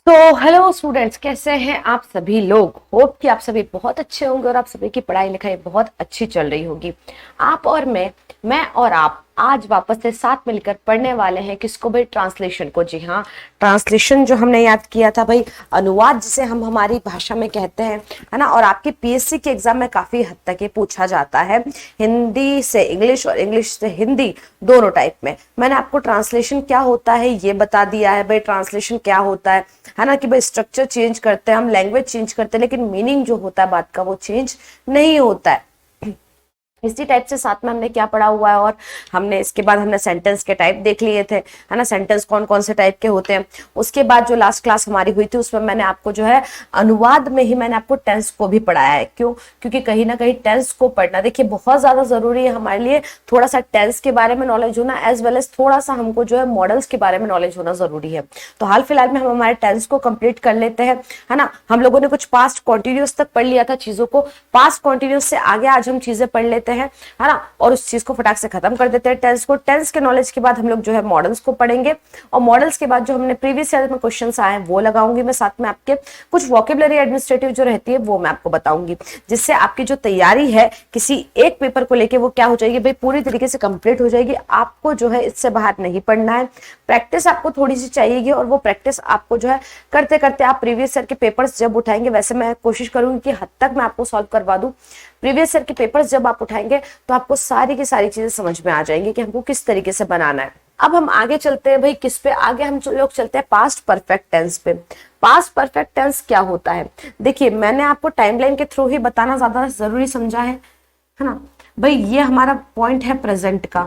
तो hello students, कैसे हैं आप सभी लोग। होप कि आप सभी बहुत अच्छे होंगे और आप सभी की पढ़ाई लिखाई बहुत अच्छी चल रही होगी। आप और मैं और आप आज वापस से साथ मिलकर पढ़ने वाले हैं किसको भाई? ट्रांसलेशन को। जी हाँ, ट्रांसलेशन जो हमने याद किया था भाई, अनुवाद जिसे हम हमारी भाषा में कहते हैं, है ना। और आपके पीएससी के एग्जाम में काफी हद तक ये पूछा जाता है, हिंदी से इंग्लिश और इंग्लिश से हिंदी, दोनों टाइप में। मैंने आपको ट्रांसलेशन क्या होता है ये बता दिया है भाई। ट्रांसलेशन क्या होता है ना, कि भाई स्ट्रक्चर चेंज करते हैं हम, लैंग्वेज चेंज करते हैं, लेकिन मीनिंग जो होता है बात का वो चेंज नहीं होता है। इसी टाइप से साथ में हमने क्या पढ़ा हुआ है, और हमने इसके बाद हमने सेंटेंस के टाइप देख लिए थे, है ना। सेंटेंस कौन कौन से टाइप के होते हैं। उसके बाद जो लास्ट क्लास हमारी हुई थी उसमें मैंने आपको जो है अनुवाद में ही मैंने आपको टेंस को भी पढ़ाया है। क्यों? क्योंकि कहीं ना कहीं टेंस को पढ़ना देखिए बहुत ज्यादा जरूरी है हमारे लिए। थोड़ा सा टेंस के बारे में नॉलेज होना एज वेल एज थोड़ा सा हमको जो है मॉडल्स के बारे में नॉलेज होना जरूरी है। तो हाल फिलहाल में हम हमारे टेंस को कंप्लीट कर लेते हैं, है ना। हम लोगों ने कुछ पास्ट कॉन्टिन्यूस तक पढ़ लिया था चीजों को, पास्ट कॉन्टिन्यूस से आगे आज हम चीजें पढ़ लेते हैं, है ना। और उस चीज को फटाक से खत्म कर देते हैं टेंस को। टेंस के नॉलेज के बाद हम लोग जो है मॉडल्स को पढ़ेंगे, और मॉडल्स के बाद जो हमने प्रीवियस ईयर में क्वेश्चंस आए हैं वो लगाऊंगी मैं, साथ में आपके कुछ वोकेबलरी एडमिनिस्ट्रेटिव जो रहती है वो मैं आपको बताऊंगी, जिससे आपकी जो तैयारी है किसी एक पेपर को लेके वो क्या हो जाएगी भाई, पूरी तरीके से कंप्लीट हो जाएगी। आपको जो है इससे बाहर नहीं पढ़ना है, प्रैक्टिस आपको थोड़ी सी चाहिएगी, और वो प्रैक्टिस आपको जो है करते करते आप प्रीवियस ईयर के पेपर्स जब उठाएंगे, वैसे मैं कोशिश करूंगी कि हद तक मैं आपको सॉल्व करवा दूं। प्रीवियस ईयर के पेपर्स जब आप उठाएंगे तो आपको सारी की सारी चीजें समझ में आ जाएंगी कि हमको किस तरीके से बनाना है। अब हम आगे चलते हैं भाई, किस पे आगे हम लोग चलते हैं? पास्ट परफेक्ट टेंस पे। पास्ट परफेक्ट टेंस क्या होता है? देखिए मैंने आपको टाइमलाइन के थ्रू ही बताना ज्यादा जरूरी समझा है ना भाई। ये हमारा पॉइंट है प्रेजेंट का,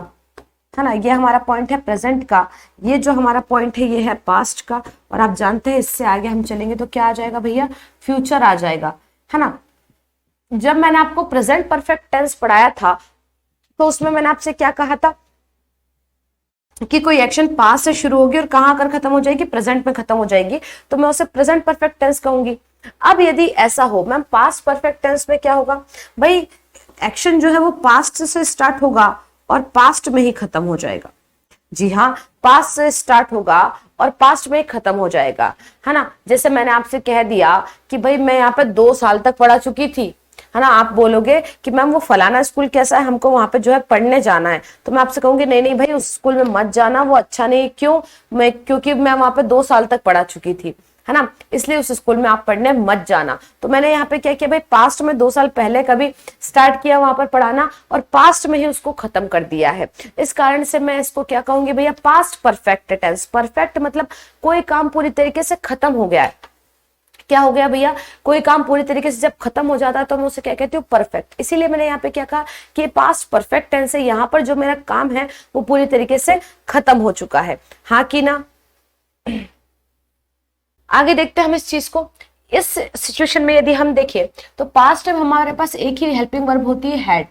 है ना। ये हमारा पॉइंट है प्रेजेंट का, ये जो हमारा पॉइंट है ये है पास्ट का, और आप जानते हैं इससे आगे हम चलेंगे तो क्या आ जाएगा भैया? फ्यूचर आ जाएगा, है ना। जब मैंने आपको प्रेजेंट परफेक्ट टेंस पढ़ाया था तो उसमें मैंने आपसे क्या कहा था कि कोई एक्शन पास्ट से शुरू होगी और कहां आकर खत्म हो जाएगी? प्रेजेंट में खत्म हो जाएगी, तो मैं उसे प्रेजेंट परफेक्ट टेंस कहूंगी। अब यदि ऐसा हो मैम, पास्ट परफेक्ट टेंस में क्या होगा भाई? एक्शन जो है वो पास्ट से स्टार्ट होगा और पास्ट में ही खत्म हो जाएगा। जी हाँ, पास्ट से स्टार्ट होगा और पास्ट में खत्म हो जाएगा, है ना। जैसे मैंने आपसे कह दिया कि भाई मैं यहाँ पे 2 साल तक पढ़ा चुकी थी, है ना। आप बोलोगे कि मैम वो फलाना स्कूल कैसा है, हमको वहां पे जो है पढ़ने जाना है, तो मैं आपसे कहूंगी नहीं नहीं भाई उस स्कूल में मत जाना, वो अच्छा नहीं। क्यों? क्योंकि मैं वहां पे 2 साल तक पढ़ा चुकी थी, है ना, इसलिए उस स्कूल में आप पढ़ने मत जाना। तो मैंने यहाँ पे क्या किया भाई, पास्ट में 2 साल पहले कभी स्टार्ट किया वहां पर पढ़ाना और पास्ट में ही उसको खत्म कर दिया है। इस कारण से मैं इसको क्या कहूंगी भैया? Past perfect tense. परफेक्ट मतलब कोई काम पूरी तरीके से खत्म हो गया है। क्या हो गया भैया? कोई काम पूरी तरीके से जब खत्म हो जाता है तो मैं उसे क्या कहती हूँ? परफेक्ट। इसीलिए मैंने यहाँ पे क्या कहा कि पास्ट परफेक्ट टेंस है, यहाँ पर जो मेरा काम है वो पूरी तरीके से खत्म हो चुका है। हाँ कि ना? आगे देखते हैं हम इस चीज को। इस सिचुएशन में यदि हम देखें तो पास्ट में हमारे पास एक ही हेल्पिंग वर्ब होती है, हैड।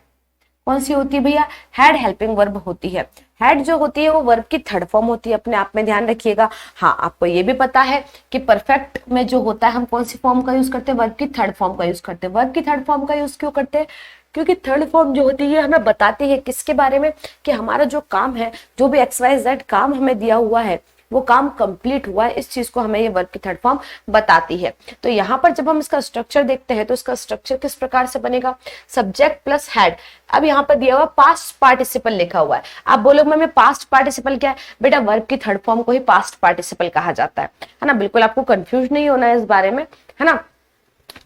कौन सी होती है भैया? हैड हेल्पिंग वर्ब होती है। हैड जो होती है वो वर्ब की थर्ड फॉर्म होती है, अपने आप में ध्यान रखिएगा। हाँ, आपको ये भी पता है कि परफेक्ट में जो होता है हम कौन सी फॉर्म का यूज करते हैं? वर्ब की थर्ड फॉर्म का यूज करते हैं। वर्ब की थर्ड फॉर्म का यूज क्यों करते हैं? क्योंकि थर्ड फॉर्म जो होती है हमें बताती है किसके बारे में, कि हमारा जो काम है, जो भी XYZ काम हमें दिया हुआ है वो काम कंप्लीट हुआ है, इस चीज को हमें ये वर्ब की थर्ड फॉर्म बताती है। तो यहाँ पर जब हम इसका स्ट्रक्चर देखते हैं तो इसका स्ट्रक्चर किस प्रकार से बनेगा? Subject plus had. अब यहाँ पर दिया हुआ पास्ट पार्टिसिपल लिखा हुआ है। आप बोलोगे मैं पास्ट पार्टिसिपल क्या है? बेटा वर्ब की थर्ड फॉर्म को ही पास्ट पार्टिसिपल कहा जाता है ना। बिल्कुल आपको कंफ्यूज नहीं होना है इस बारे में, है ना।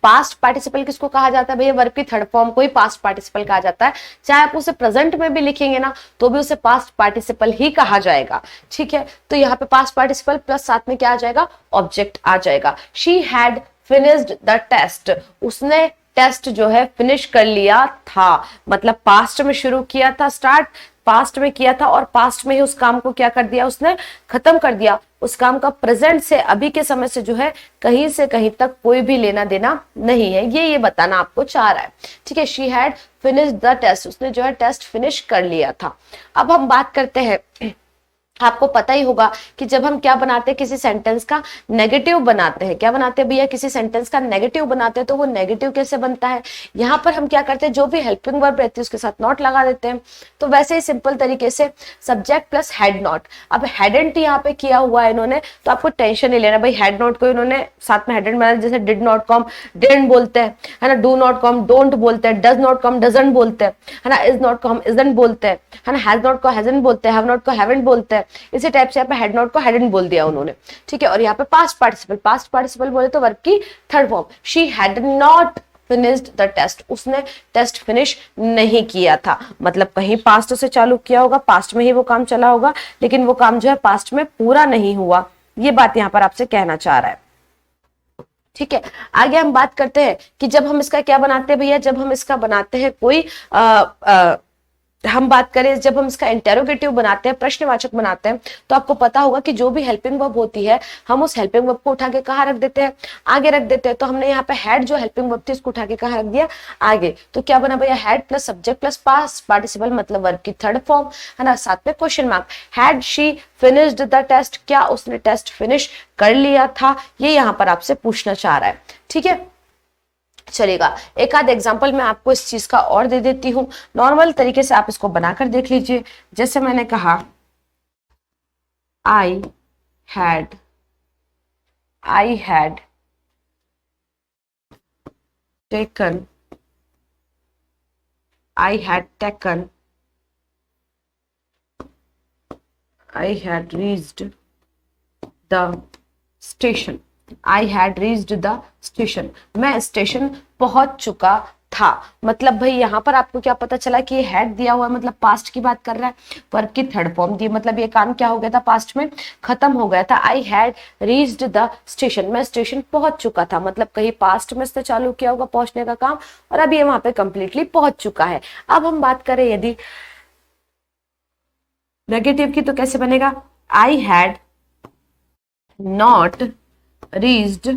पास्ट पार्टिसिपल किसको कहा जाता है भैया? वर्ब की थर्ड फॉर्म को ही पास्ट पार्टिसिपल कहा जाता है। चाहे आप उसे प्रेजेंट में भी लिखेंगे ना तो भी उसे पास्ट पार्टिसिपल ही कहा जाएगा, ठीक है। तो यहाँ पे पास्ट पार्टिसिपल प्लस साथ में क्या आ जाएगा? ऑब्जेक्ट आ जाएगा। She had finished the test. उसने टेस्ट जो है फिनिश कर लिया था, मतलब पास्ट में शुरू किया था, स्टार्ट पास्ट में किया था और पास्ट में ही उस काम को क्या कर दिया? उसने खत्म कर दिया। उस काम का प्रेजेंट से, अभी के समय से जो है कहीं से कहीं तक कोई भी लेना देना नहीं है, ये बताना आपको चाह रहा है, ठीक है। She had finished the test. उसने जो है टेस्ट फिनिश कर लिया था। अब हम बात करते हैं आपको पता ही होगा कि जब हम क्या बनाते हैं, किसी सेंटेंस का नेगेटिव बनाते हैं, क्या बनाते हैं भैया, किसी सेंटेंस का नेगेटिव बनाते हैं, तो वो नेगेटिव कैसे बनता है, यहाँ पर हम क्या करते हैं, जो भी हेल्पिंग वर्ब रहती है उसके साथ नॉट लगा देते हैं। तो वैसे ही सिंपल तरीके से सब्जेक्ट प्लस हेड नॉट। अब हेडेंट यहाँ पे किया हुआ है इन्होंने, तो आपको टेंशन नहीं लेना भाई, हेड नॉट को इन्होंने साथ में हेडेंट बनाया, जैसे डिड नॉट कम डिडंट बोलते हैं, है ना, डू नॉट कम डोंट बोलते हैं, डज नॉट कम डजंट बोलते हैं, है ना, इज नॉट कम इजंट बोलते हैं, है ना, हैज नॉट को हैजंट बोलते हैं, हैव नॉट को हैवंट बोलते हैं। इसी टाइप से यहाँ पे हेड नॉट को हैडंट बोल दिया उन्होंने, ठीक है। और यहाँ पे पास्ट पार्टिसिपल बोले तो वर्ब की third form, she had not finished the test, उसने टेस्ट फिनिश नहीं किया था, मतलब कहीं पास्ट से चालू किया होगा, पास्ट में ही वो काम चला होगा, लेकिन वो काम जो है पास्ट में पूरा नहीं हुआ, ये बात यहाँ पर आपसे कहना चाह रहा है, ठीक है। आगे हम बात करते हैं कि जब हम इसका क्या बनाते हैं भैया, जब हम इसका बनाते हैं कोई हम बात करें, जब हम इसका इंटेरोगेटिव बनाते हैं, प्रश्नवाचक बनाते हैं, तो आपको पता होगा कि जो भी हेल्पिंग वर्ब होती है, हम उस हेल्पिंग वर्ब को उठा के कहाँ रख देते हैं, आगे रख देते हैं। तो हमने यहाँ पे हैड जो हेल्पिंग वर्ब थी उसको उठा के कहाँ रख दिया, आगे। तो क्या बना भैया, had plus subject plus past participle मतलब वर्ब की थर्ड फॉर्म, है ना, साथ में question mark. Had she finished the test, क्या उसने टेस्ट फिनिश कर लिया था, ये यहाँ पर आपसे पूछना चाह रहा है, ठीक है। चलेगा, एक आध एग्जाम्पल मैं आपको इस चीज का और दे देती हूं, नॉर्मल तरीके से आप इसको बनाकर देख लीजिए। जैसे मैंने कहा I had taken, I had taken, I had reached the station, I had reached the station, मैं स्टेशन पहुंच चुका था। मतलब भाई यहाँ पर आपको क्या पता चला कि ये हैड दिया हुआ है, मतलब पास्ट की बात कर रहा है, वर्ब की थर्ड फॉर्म दी, मतलब ये काम क्या हो गया था, पास्ट में खत्म हो गया था। I had reached the station, मैं स्टेशन पहुंच चुका था, मतलब कहीं पास्ट में से चालू किया होगा पहुंचने का काम, और अब ये वहां पे कंप्लीटली पहुंच चुका है। अब हम बात करें यदि नेगेटिव की, तो कैसे बनेगा, आई हैड नॉट रीच्ड,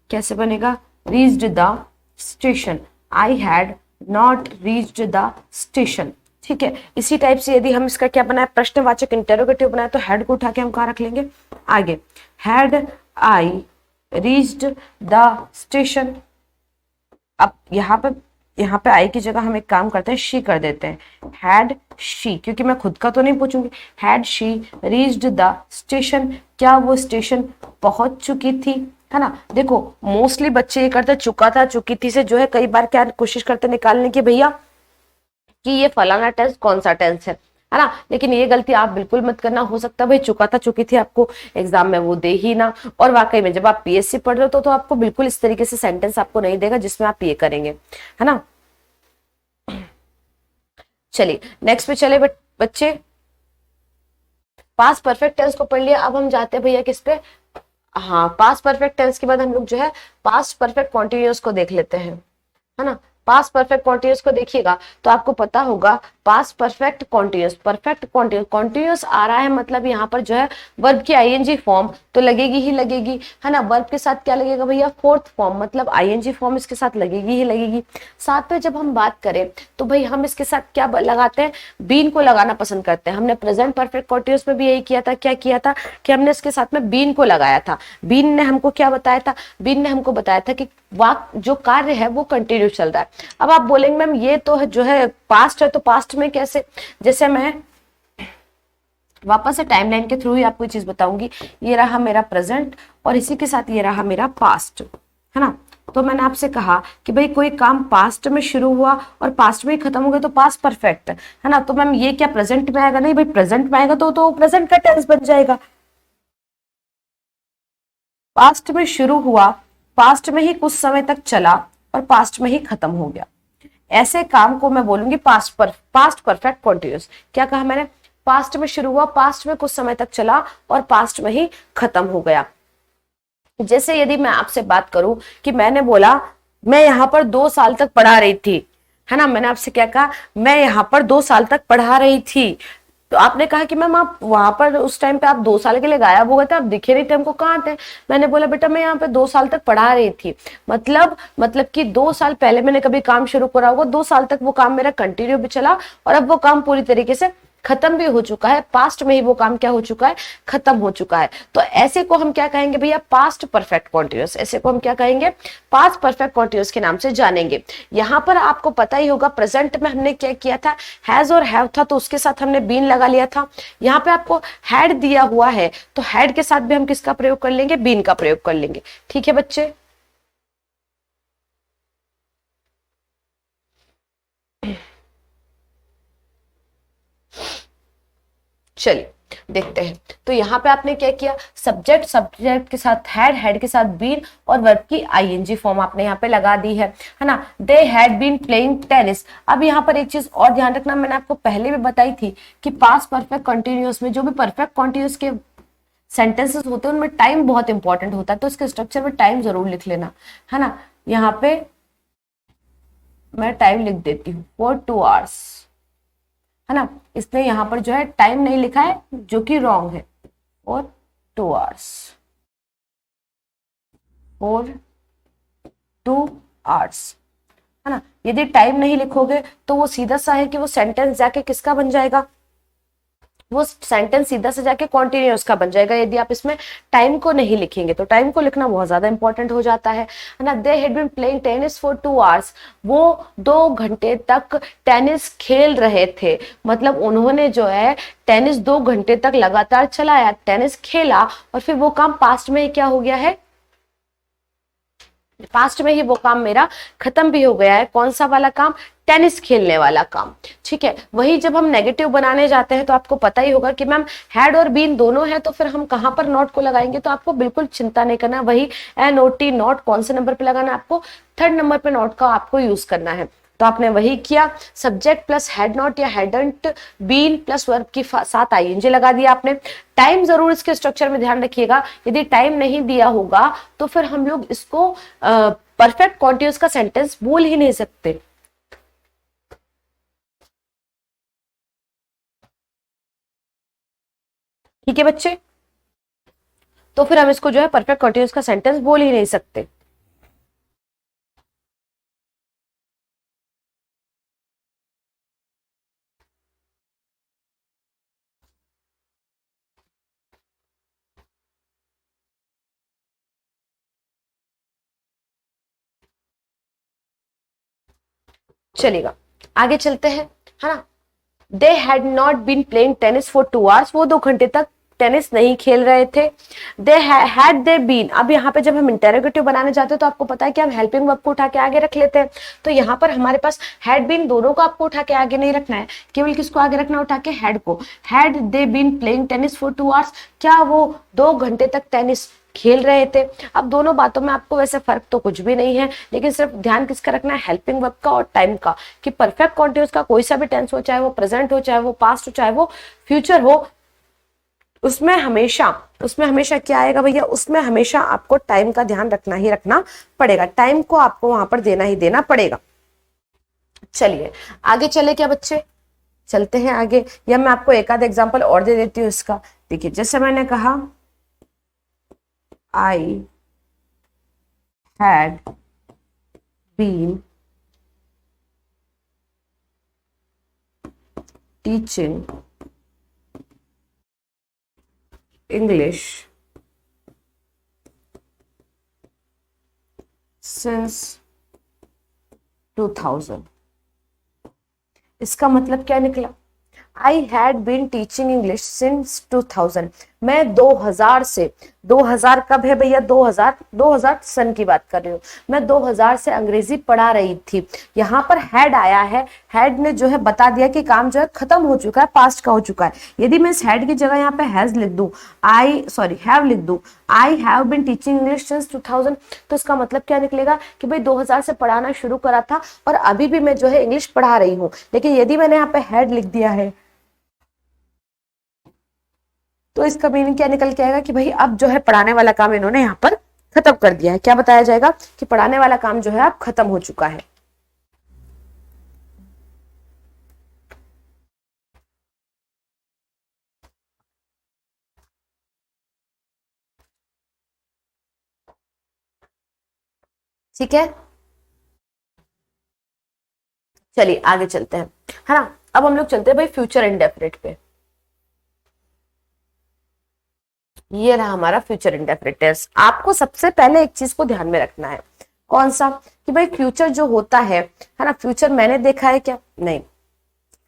कैसे बनेगा, reached the station, I had not reached the station, ठीक है। इसी टाइप से यदि हम इसका क्या बनाए, प्रश्नवाचक इंटेरोगेटिव बनाए, तो हैड को उठा के हम कहाँ रख लेंगे, आगे। Had I reached the station, अब यहाँ पे आई की जगह हम एक काम करते हैं, शी कर देते हैं, हैड शी, क्योंकि मैं खुद का तो नहीं पूछूंगी, had she reached the station, क्या वो स्टेशन पहुंच चुकी थी, है ना। देखो मोस्टली बच्चे ये करते, चुका था चुकी थी से जो है कई बार क्या कोशिश करते निकालने की भैया कि ये फलाना टेंस कौन सा टेंस है ना, लेकिन ये गलती आप बिल्कुल मत करना। हो सकता है भाई चुका था चुकी थी आपको एग्जाम में वो दे ही ना, और वाकई में जब आप पीएससी पढ़ रहे हो तो आपको बिल्कुल इस तरीके से सेंटेंस आपको नहीं देगा जिसमें आप ये करेंगे, है ना। चलिए नेक्स्ट पे चले बच्चे, पास्ट परफेक्ट टेंस को पढ़ लिया, अब हम जाते हैं भैया किस पे, हाँ पास्ट परफेक्ट टेंस के बाद हम लोग जो है पास्ट परफेक्ट कॉन्टिन्यूअस को देख लेते हैं, है ना। पास्ट परफेक्ट कॉन्टिन्यूअस को देखिएगा तो आपको पता होगा, past perfect continuous, perfect continuous, continuous आ रहा है मतलब यहाँ पर जो है वर्ब की आईएनजी फॉर्म तो लगेगी ही लगेगी, है ना। वर्ब के साथ क्या लगेगा भैया, फोर्थ फॉर्म, मतलब आईएनजी फॉर्म इसके साथ लगेगी ही लगेगी। साथ में जब हम बात करें तो भाई हम इसके साथ क्या लगाते हैं, बीन को लगाना पसंद करते हैं। हमने प्रेजेंट परफेक्ट कॉन्टिन्यूअस में भी यही किया था, क्या किया था कि हमने इसके साथ में बीन को लगाया था। बीन ने हमको क्या बताया था, बीन ने हमको बताया था कि वाक्य जो कार्य है वो कंटिन्यू चल रहा है। अब आप बोलेंगे मैम ये तो है जो है पास्ट है, तो पास्ट में कैसे, जैसे मैं वापस से टाइमलाइन के थ्रू ही आपको ये चीज बताऊंगी, ये रहा मेरा प्रेजेंट और इसी के साथ ये रहा मेरा पास्ट, है ना। तो मैंने आपसे कहा कि भाई कोई काम पास्ट में शुरू हुआ और पास्ट में ही खत्म हो गया तो पास्ट परफेक्ट, है ना। तो मैम ये क्या प्रेजेंट में आएगा, नहीं भाई प्रेजेंट में आएगा तो प्रेजेंट का टेंस बन जाएगा। पास्ट में शुरू हुआ, पास्ट में ही कुछ समय तक चला और पास्ट में ही खत्म हो गया, ऐसे काम को मैं बोलूंगी पास्ट परफेक्ट कॉन्टिन्यूअस। क्या कहा मैंने, पास्ट में शुरू हुआ, पास्ट में कुछ समय तक चला और पास्ट में ही खत्म हो गया। जैसे यदि मैं आपसे बात करूं कि मैंने बोला मैं यहां पर 2 साल तक पढ़ा रही थी, है ना। मैंने आपसे क्या कहा, मैं यहां पर 2 साल तक पढ़ा रही थी, तो आपने कहा कि मैम आप वहां पर उस टाइम पे आप 2 साल के लिए गायब हो गए थे, आप दिखे नहीं थे, हमको कहाँ थे। मैंने बोला बेटा मैं यहाँ पे 2 साल तक पढ़ा रही थी, मतलब कि 2 साल पहले मैंने कभी काम शुरू करा होगा, 2 साल तक वो काम मेरा कंटिन्यू भी चला और अब वो काम पूरी तरीके से खत्म भी हो चुका है, पास्ट में ही वो काम क्या हो चुका है, खत्म हो चुका है। तो ऐसे को हम क्या कहेंगे भैया, पास्ट परफेक्ट कॉन्टिन्यूअस। ऐसे को हम क्या कहेंगे, पास्ट परफेक्ट कॉन्टिन्यूअस के नाम से जानेंगे। यहां पर आपको पता ही होगा प्रेजेंट में हमने क्या किया था, हैज और हैव था, तो उसके साथ हमने बीन लगा लिया था। यहाँ पे आपको हैड दिया हुआ है, तो हैड के साथ भी हम किसका प्रयोग कर लेंगे, बीन का प्रयोग कर लेंगे। ठीक है बच्चे, चलिए देखते हैं। तो यहाँ पे आपने क्या किया, सब्जेक्ट सब्जेक्ट के साथ हैड, हैड के साथ बीन, और वर्ब की आईएनजी फॉर्म आपने यहाँ पे लगा दी है ना। They had been playing tennis. अब यहाँ पर एक चीज और ध्यान रखना, मैंने आपको पहले भी बताई थी कि पास्ट परफेक्ट कंटिन्यूअस में जो भी परफेक्ट कंटिन्यूअस के सेंटेंसेस होते हैं उनमें टाइम बहुत इंपॉर्टेंट होता है, तो इसके स्ट्रक्चर में टाइम जरूर लिख लेना, है ना। यहाँ पे मैं टाइम लिख देती हूँ फॉर 2 आवर्स, है ना। इसने यहाँ पर जो है टाइम नहीं लिखा है, जो कि रॉन्ग है। और 2 आवर्स, और 2 आवर्स, है ना। यदि टाइम नहीं लिखोगे तो वो सीधा सा है कि वो सेंटेंस जाके किसका बन जाएगा, वो सेंटेंस सीधा से जाके कॉन्टिन्यूअस का बन जाएगा, यदि आप इसमें टाइम को नहीं लिखेंगे। तो टाइम को लिखना बहुत ज्यादा इंपॉर्टेंट हो जाता है ना। They had been playing tennis for 2 hours, वो 2 घंटे तक टेनिस खेल रहे थे, मतलब उन्होंने जो है टेनिस 2 घंटे तक लगातार चलाया, टेनिस खेला, और फिर वो काम पास्ट में क्या हो गया है, पास्ट में ही वो काम मेरा खत्म भी हो गया है। कौन सा वाला काम, टेनिस खेलने वाला काम। ठीक है, वही जब हम नेगेटिव बनाने जाते हैं तो आपको पता ही होगा कि मैम हैड और बीन दोनों है, तो फिर हम कहां पर नॉट को लगाएंगे। तो आपको बिल्कुल चिंता नहीं करना, वही NOT नॉट कौन से नंबर पे लगाना है, आपको 3rd नंबर पे नॉट का आपको यूज करना है। तो आपने वही किया, सब्जेक्ट प्लस हैड नॉट या हैडंट बीन प्लस वर्ब की साथ आईएनजी लगा दिया आपने। टाइम जरूर इसके स्ट्रक्चर में ध्यान रखिएगा, यदि टाइम नहीं दिया होगा तो फिर हम लोग इसको परफेक्ट कॉन्टिन्यूअस का सेंटेंस बोल ही नहीं सकते। ठीक है बच्चे, तो फिर हम इसको जो है परफेक्ट कॉन्टिन्यूअस का सेंटेंस बोल ही नहीं सकते। चलेगा, आगे चलते हैं, है ना। They had not been playing tennis for 2 hours, वो 2 घंटे तक टेनिस नहीं खेल रहे थे। दे हैड दे बीन, अब यहाँ पे जब हम इंटेरोगेटिव बनाने जाते हैं तो आपको पता है कि हम हेल्पिंग वर्ब को उठा के आगे रख लेते हैं। तो यहाँ पर हमारे पास हैड बीन दोनों को आपको उठा के आगे नहीं रखना है, केवल किसको आगे रखना है, उठा के हैड को। Had they been playing tennis for 2 hours, क्या वो 2 घंटे तक टेनिस खेल रहे थे। अब दोनों बातों में आपको वैसे फर्क तो कुछ भी नहीं है, लेकिन सिर्फ ध्यान किसका रखना है, हेल्पिंग वर्ब का और टाइम का, कि परफेक्ट कॉन्टिन्यूअस का कोई सा भी टेंस हो, चाहे वो प्रेजेंट हो, चाहे वो पास्ट हो, चाहे वो फ्यूचर हो, उसमें हमेशा क्या आएगा भैया, उसमें हमेशा आपको टाइम का ध्यान रखना ही रखना पड़ेगा, टाइम को आपको वहां पर देना ही देना पड़ेगा। चलिए आगे चले क्या बच्चे, चलते हैं आगे, या मैं आपको एक आध एग्जांपल और दे देती हूँ इसका। देखिए जैसे मैंने कहा, I had been teaching English since 2000। इसका मतलब क्या निकला, I had been teaching English since 2000, मैं 2000 से, 2000 कब है भैया, 2000 सन की बात कर रही हूँ मैं, 2000 से अंग्रेजी पढ़ा रही थी। यहाँ पर हैड आया है, हैड ने जो है बता दिया कि काम जो है खत्म हो चुका है, पास्ट का हो चुका है। यदि मैं इस हैड की जगह यहाँ पे हैज लिख दूं, हैव लिख दूं, I have been teaching English since 2000, तो इसका मतलब क्या निकलेगा कि भाई 2000 से पढ़ाना शुरू करा था और अभी भी मैं जो है इंग्लिश पढ़ा रही हूँ। लेकिन यदि मैंने यहाँ पे हैड लिख दिया है तो इसका मीनिंग क्या निकल के आएगा कि भाई अब जो है पढ़ाने वाला काम इन्होंने यहाँ पर खत्म कर दिया है। क्या बताया जाएगा कि पढ़ाने वाला काम जो है अब खत्म हो चुका है। ठीक है, चलिए आगे चलते हैं, है ना। अब हम लोग चलते हैं भाई फ्यूचर इंडेफिनिट पे। ये रहा हमारा फ्यूचर इंडेफिनिट टेंस। आपको सबसे पहले एक चीज को ध्यान में रखना है, कौन सा, कि भाई फ्यूचर जो होता है ना, फ्यूचर मैंने देखा है क्या? नहीं।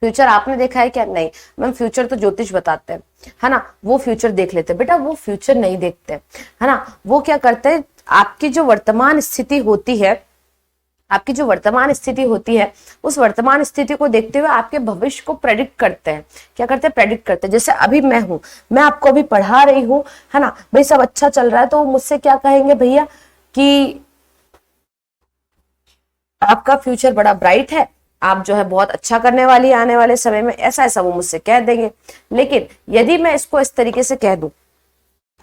फ्यूचर आपने देखा है क्या? नहीं। मैम फ्यूचर तो ज्योतिष बताते हैं, है ना, वो फ्यूचर देख लेते हैं। बेटा वो फ्यूचर नहीं देखते, है ना, वो क्या करते हैं, आपकी जो वर्तमान स्थिति होती है, आपकी जो वर्तमान स्थिति होती है, उस वर्तमान स्थिति को देखते हुए आपके भविष्य को प्रेडिक्ट करते हैं। क्या करते हैं? प्रेडिक्ट करते हैं। जैसे अभी मैं हूं, मैं आपको अभी पढ़ा रही हूं, है ना, भाई सब अच्छा चल रहा है, तो मुझसे क्या कहेंगे भैया कि आपका फ्यूचर बड़ा ब्राइट है, आप जो है बहुत अच्छा करने वाली आने वाले समय में, ऐसा ऐसा वो मुझसे कह देंगे। लेकिन यदि मैं इसको इस तरीके से कह दूं,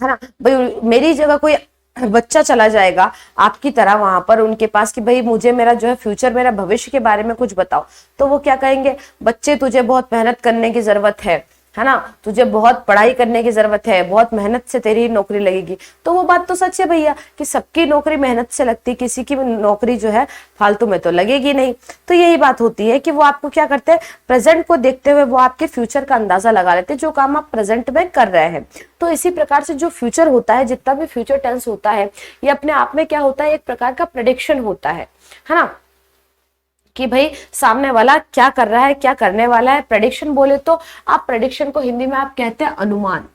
है ना, भाई मेरी जगह कोई बच्चा चला जाएगा आपकी तरह वहां पर उनके पास कि भाई मुझे मेरा जो है फ्यूचर, मेरा भविष्य के बारे में कुछ बताओ, तो वो क्या कहेंगे, बच्चे तुझे बहुत मेहनत करने की जरूरत है ना, तुझे बहुत पढ़ाई करने की जरूरत है, बहुत मेहनत से तेरी नौकरी लगेगी। तो वो बात तो सच है भैया कि सबकी नौकरी मेहनत से लगती, किसी की नौकरी जो है फालतू में तो लगेगी नहीं। तो यही बात होती है कि वो आपको क्या करते हैं, प्रेजेंट को देखते हुए वो आपके फ्यूचर का अंदाजा लगा लेते हैं, जो काम आप प्रेजेंट में कर रहे हैं। तो इसी प्रकार से जो फ्यूचर होता है, जितना भी फ्यूचर टेंस होता है, ये अपने आप में क्या होता है, एक प्रकार का प्रेडिक्शन होता है ना, कि भाई सामने वाला क्या कर रहा है, क्या करने वाला है। प्रेडिक्शन बोले तो आप प्रेडिक्शन को हिंदी में आप कहते हैं अनुमान।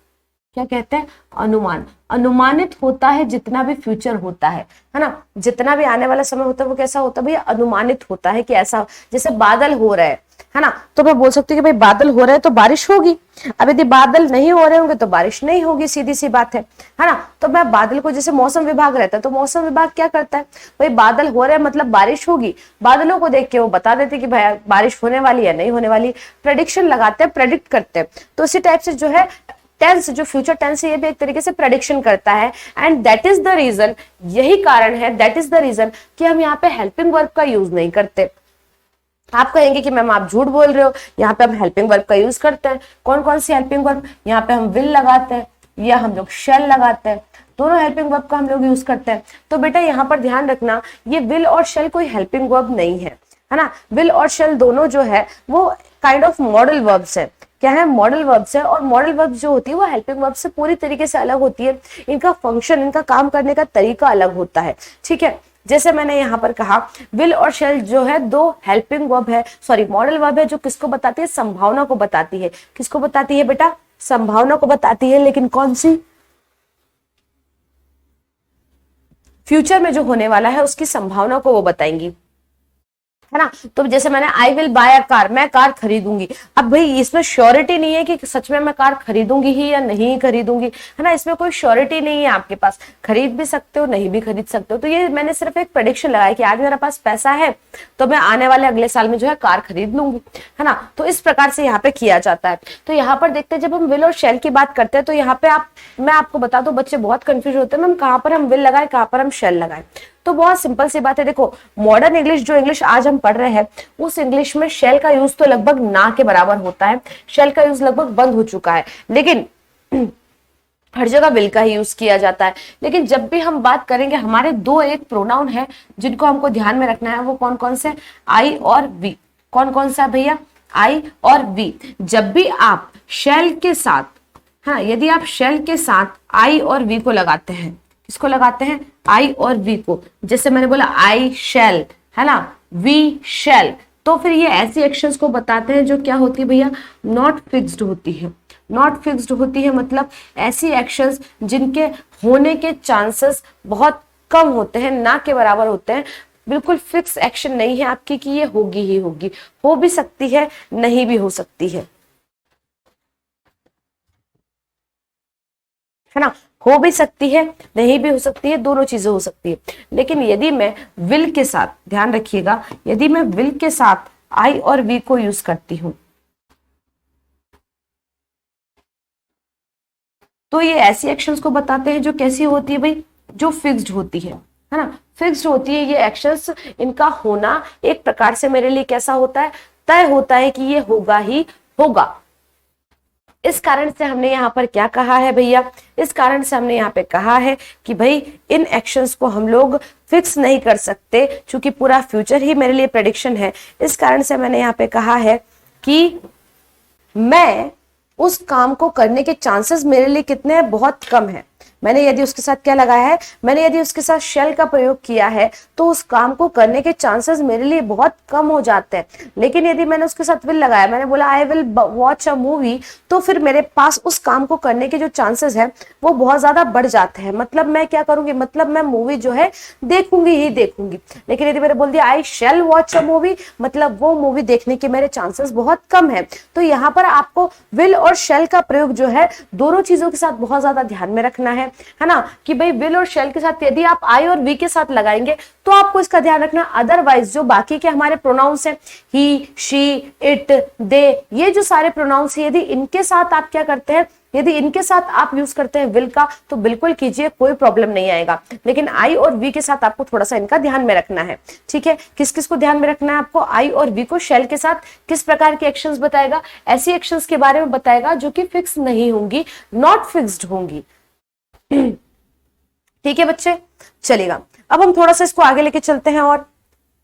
क्या कहते हैं? अनुमान। अनुमानित होता है जितना भी फ्यूचर होता है ना, जितना भी आने वाला समय होता है वो कैसा होता है भैया? अनुमानित होता है कि ऐसा, जैसे बादल हो रहे हैं, है ना, तो मैं बोल सकती हूँ कि भाई बादल हो रहे हैं तो बारिश होगी। अब यदि बादल नहीं हो रहे होंगे तो बारिश नहीं होगी, सीधी सी बात है ना। तो मैं बादल को, जैसे मौसम विभाग रहता है तो मौसम विभाग क्या करता है, भाई बादल हो रहे हैं मतलब बारिश होगी, बादलों को देख के वो बता देते कि भाई बारिश होने वाली है नहीं होने वाली, प्रेडिक्शन लगाते हैं, प्रेडिक्ट करते हैं। तो इसी टाइप से जो है टेंस, जो फ्यूचर टेंस है, ये भी एक तरीके से प्रेडिक्शन करता है। And that is the reason, यही कारण है, दैट इज द रीजन कि हम यहाँ पे हेल्पिंग वर्ब का यूज नहीं करते। आप कहेंगे कि मैम आप झूठ बोल रहे हो, यहाँ पे हम हेल्पिंग वर्ब का यूज करते हैं। कौन कौन सी हेल्पिंग वर्ब? यहाँ पे हम विल लगाते हैं या हम लोग शेल लगाते हैं, दोनों हेल्पिंग वर्ब का हम लोग यूज करते हैं। तो बेटा यहाँ पर ध्यान रखना, ये विल और शेल कोई हेल्पिंग वर्ब नहीं है ना। विल और शेल दोनों जो है वो काइंड ऑफ मॉडल वर्ब्स है। क्या है? मॉडल वर्ब्स है। और मॉडल वर्ब्स जो होती है वो हेल्पिंग वर्ब से पूरी तरीके से अलग होती है। इनका फंक्शन, इनका काम करने का तरीका अलग होता है। ठीक है, जैसे मैंने यहाँ पर कहा विल और शेल जो है दो हेल्पिंग वर्ब है, सॉरी मॉडल वर्ब है, जो किसको बताती है? संभावना को बताती है। किसको बताती है बेटा? संभावना को बताती है। लेकिन कौन सी? फ्यूचर में जो होने वाला है उसकी संभावना को वो बताएंगी, है ना। तो जैसे मैंने I will buy a car, मैं कार खरीदूंगी। अब भाई इसमें श्योरिटी नहीं है कि सच में मैं कार खरीदूंगी ही या नहीं खरीदूंगी, है ना, इसमें कोई श्योरिटी नहीं है आपके पास, खरीद भी सकते हो नहीं भी खरीद सकते हो। तो ये मैंने सिर्फ एक प्रेडिक्शन लगाया कि आज मेरे पास पैसा है तो मैं आने वाले अगले साल में जो है कार खरीद लूंगी, है ना। तो इस प्रकार से यहाँ पे किया जाता है। तो यहाँ पर देखते हैं, जब हम विल और शेल की बात करते हैं तो यहाँ पे मैं आपको बता दूं, बच्चे बहुत कंफ्यूज होते हैं, मैम कहाँ पर हम विल लगाए, कहाँ पर हम शेल लगाए। तो बहुत सिंपल सी बात है, देखो मॉडर्न इंग्लिश, जो इंग्लिश आज हम पढ़ रहे हैं, उस इंग्लिश में शेल का यूज तो लगभग ना के बराबर होता है, शेल का यूज लगभग बंद हो चुका है। लेकिन हर जगह विल का ही यूज किया जाता है। लेकिन जब भी हम बात करेंगे, हमारे दो एक प्रोनाउन है जिनको हमको ध्यान में रखना है, वो कौन कौन से? आई और वी। कौन कौन सा भैया? आई और वी। जब भी आप शेल के साथ, हाँ, यदि आप शेल के साथ आई और वी को लगाते हैं, किसको लगाते हैं? आई और वी को। जैसे मैंने बोला आई शेल, है ना, वी शेल, तो फिर ये ऐसी एक्शंस को बताते हैं जो क्या होती है भैया? नॉट फिक्स्ड होती है। नॉट फिक्स्ड होती है मतलब ऐसी एक्शंस जिनके होने के चांसेस बहुत कम होते हैं, ना के बराबर होते हैं। बिल्कुल फिक्स एक्शन नहीं है आपकी कि ये होगी ही होगी, हो भी सकती है, नहीं भी हो सकती है ना, हो भी सकती है, नहीं भी हो सकती है, दोनों चीजें हो सकती है। लेकिन यदि मैं विल के साथ, ध्यान रखिएगा, यदि मैं विल के साथ आई और वी को यूज करती हूं तो ये ऐसी एक्शंस को बताते हैं जो कैसी होती है भाई? जो फिक्स्ड होती है ना, फिक्स्ड होती है ये एक्शंस। इनका होना एक प्रकार से मेरे लिए कैसा होता है? तय होता है कि ये होगा ही होगा। इस कारण से हमने यहाँ पर क्या कहा है भैया? इस कारण से हमने यहाँ पे कहा है कि भाई इन एक्शंस को हम लोग फिक्स नहीं कर सकते, क्योंकि पूरा फ्यूचर ही मेरे लिए प्रेडिक्शन है। इस कारण से मैंने यहाँ पे कहा है कि मैं उस काम को करने के चांसेस मेरे लिए कितने हैं, बहुत कम है। मैंने यदि उसके साथ क्या लगाया है, मैंने यदि उसके साथ शेल का प्रयोग किया है तो उस काम को करने के चांसेस मेरे लिए बहुत कम हो जाते हैं। लेकिन यदि मैंने उसके साथ विल लगाया, मैंने बोला I will watch a movie, तो फिर मेरे पास उस काम को करने के जो चांसेस है वो बहुत ज्यादा बढ़ जाते हैं। मतलब मैं क्या करूंगी, मतलब मैं मूवी जो है देखूंगी ही देखूंगी। लेकिन यदि मैंने बोल दिया आई शैल वॉच अ मूवी, मतलब वो मूवी देखने के मेरे चांसेस बहुत कम है। तो यहाँ पर आपको विल और शैल का प्रयोग जो है दोनों चीजों के साथ बहुत ज्यादा ध्यान में रखना है ना, कि भाई विल और शैल के साथ यदि आप आई और वी के साथ लगाएंगे तो आपको इसका ध्यान रखना। अदरवाइज जो बाकी के हमारे प्रोनाउंस हैं, ही, शी, इट, दे, ये जो सारे प्रोनाउंस है, यदि इनके साथ आप क्या करते हैं, यदि इनके साथ आप यूज करते हैं विल का तो बिल्कुल कीजिए, कोई प्रॉब्लम नहीं आएगा। लेकिन आई और वी के साथ आपको थोड़ा सा इनका ध्यान में रखना है। ठीक है, किस किस को ध्यान में रखना है आपको, आई और वी को शैल के साथ किस प्रकार के एक्शंस बताएगा, ऐसी एक्शंस के बारे में बताएगा जो कि फिक्स नहीं होंगी, नॉट फिक्स्ड होंगी। ठीक है बच्चे, चलेगा। अब हम थोड़ा सा इसको आगे लेके चलते हैं। और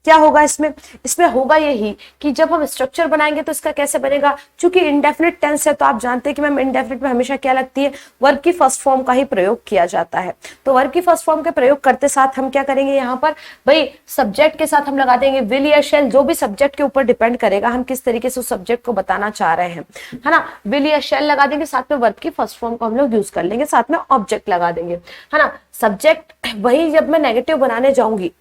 क्या होगा इसमें, इसमें होगा यही कि जब हम स्ट्रक्चर बनाएंगे तो इसका कैसे बनेगा, क्योंकि इंडेफिनिट टेंस है तो आप जानते हैं कि मैम इंडेफिनिट में हमेशा क्या लगती है, वर्ब की फर्स्ट फॉर्म का ही प्रयोग किया जाता है। तो वर्ब की फर्स्ट फॉर्म के प्रयोग करते साथ हम क्या करेंगे, यहाँ पर भाई सब्जेक्ट के साथ हम लगा देंगे विल या शैल, जो भी सब्जेक्ट के ऊपर डिपेंड करेगा हम किस तरीके से उस सब्जेक्ट को बताना चाह रहे हैं, है ना। विल या शैल लगा देंगे, साथ में वर्ब की फर्स्ट फॉर्म को हम लोग यूज कर लेंगे, साथ में ऑब्जेक्ट लगा देंगे, है ना। सब्जेक्ट वही जब मैं नेगेटिव बनाने जाऊंगी,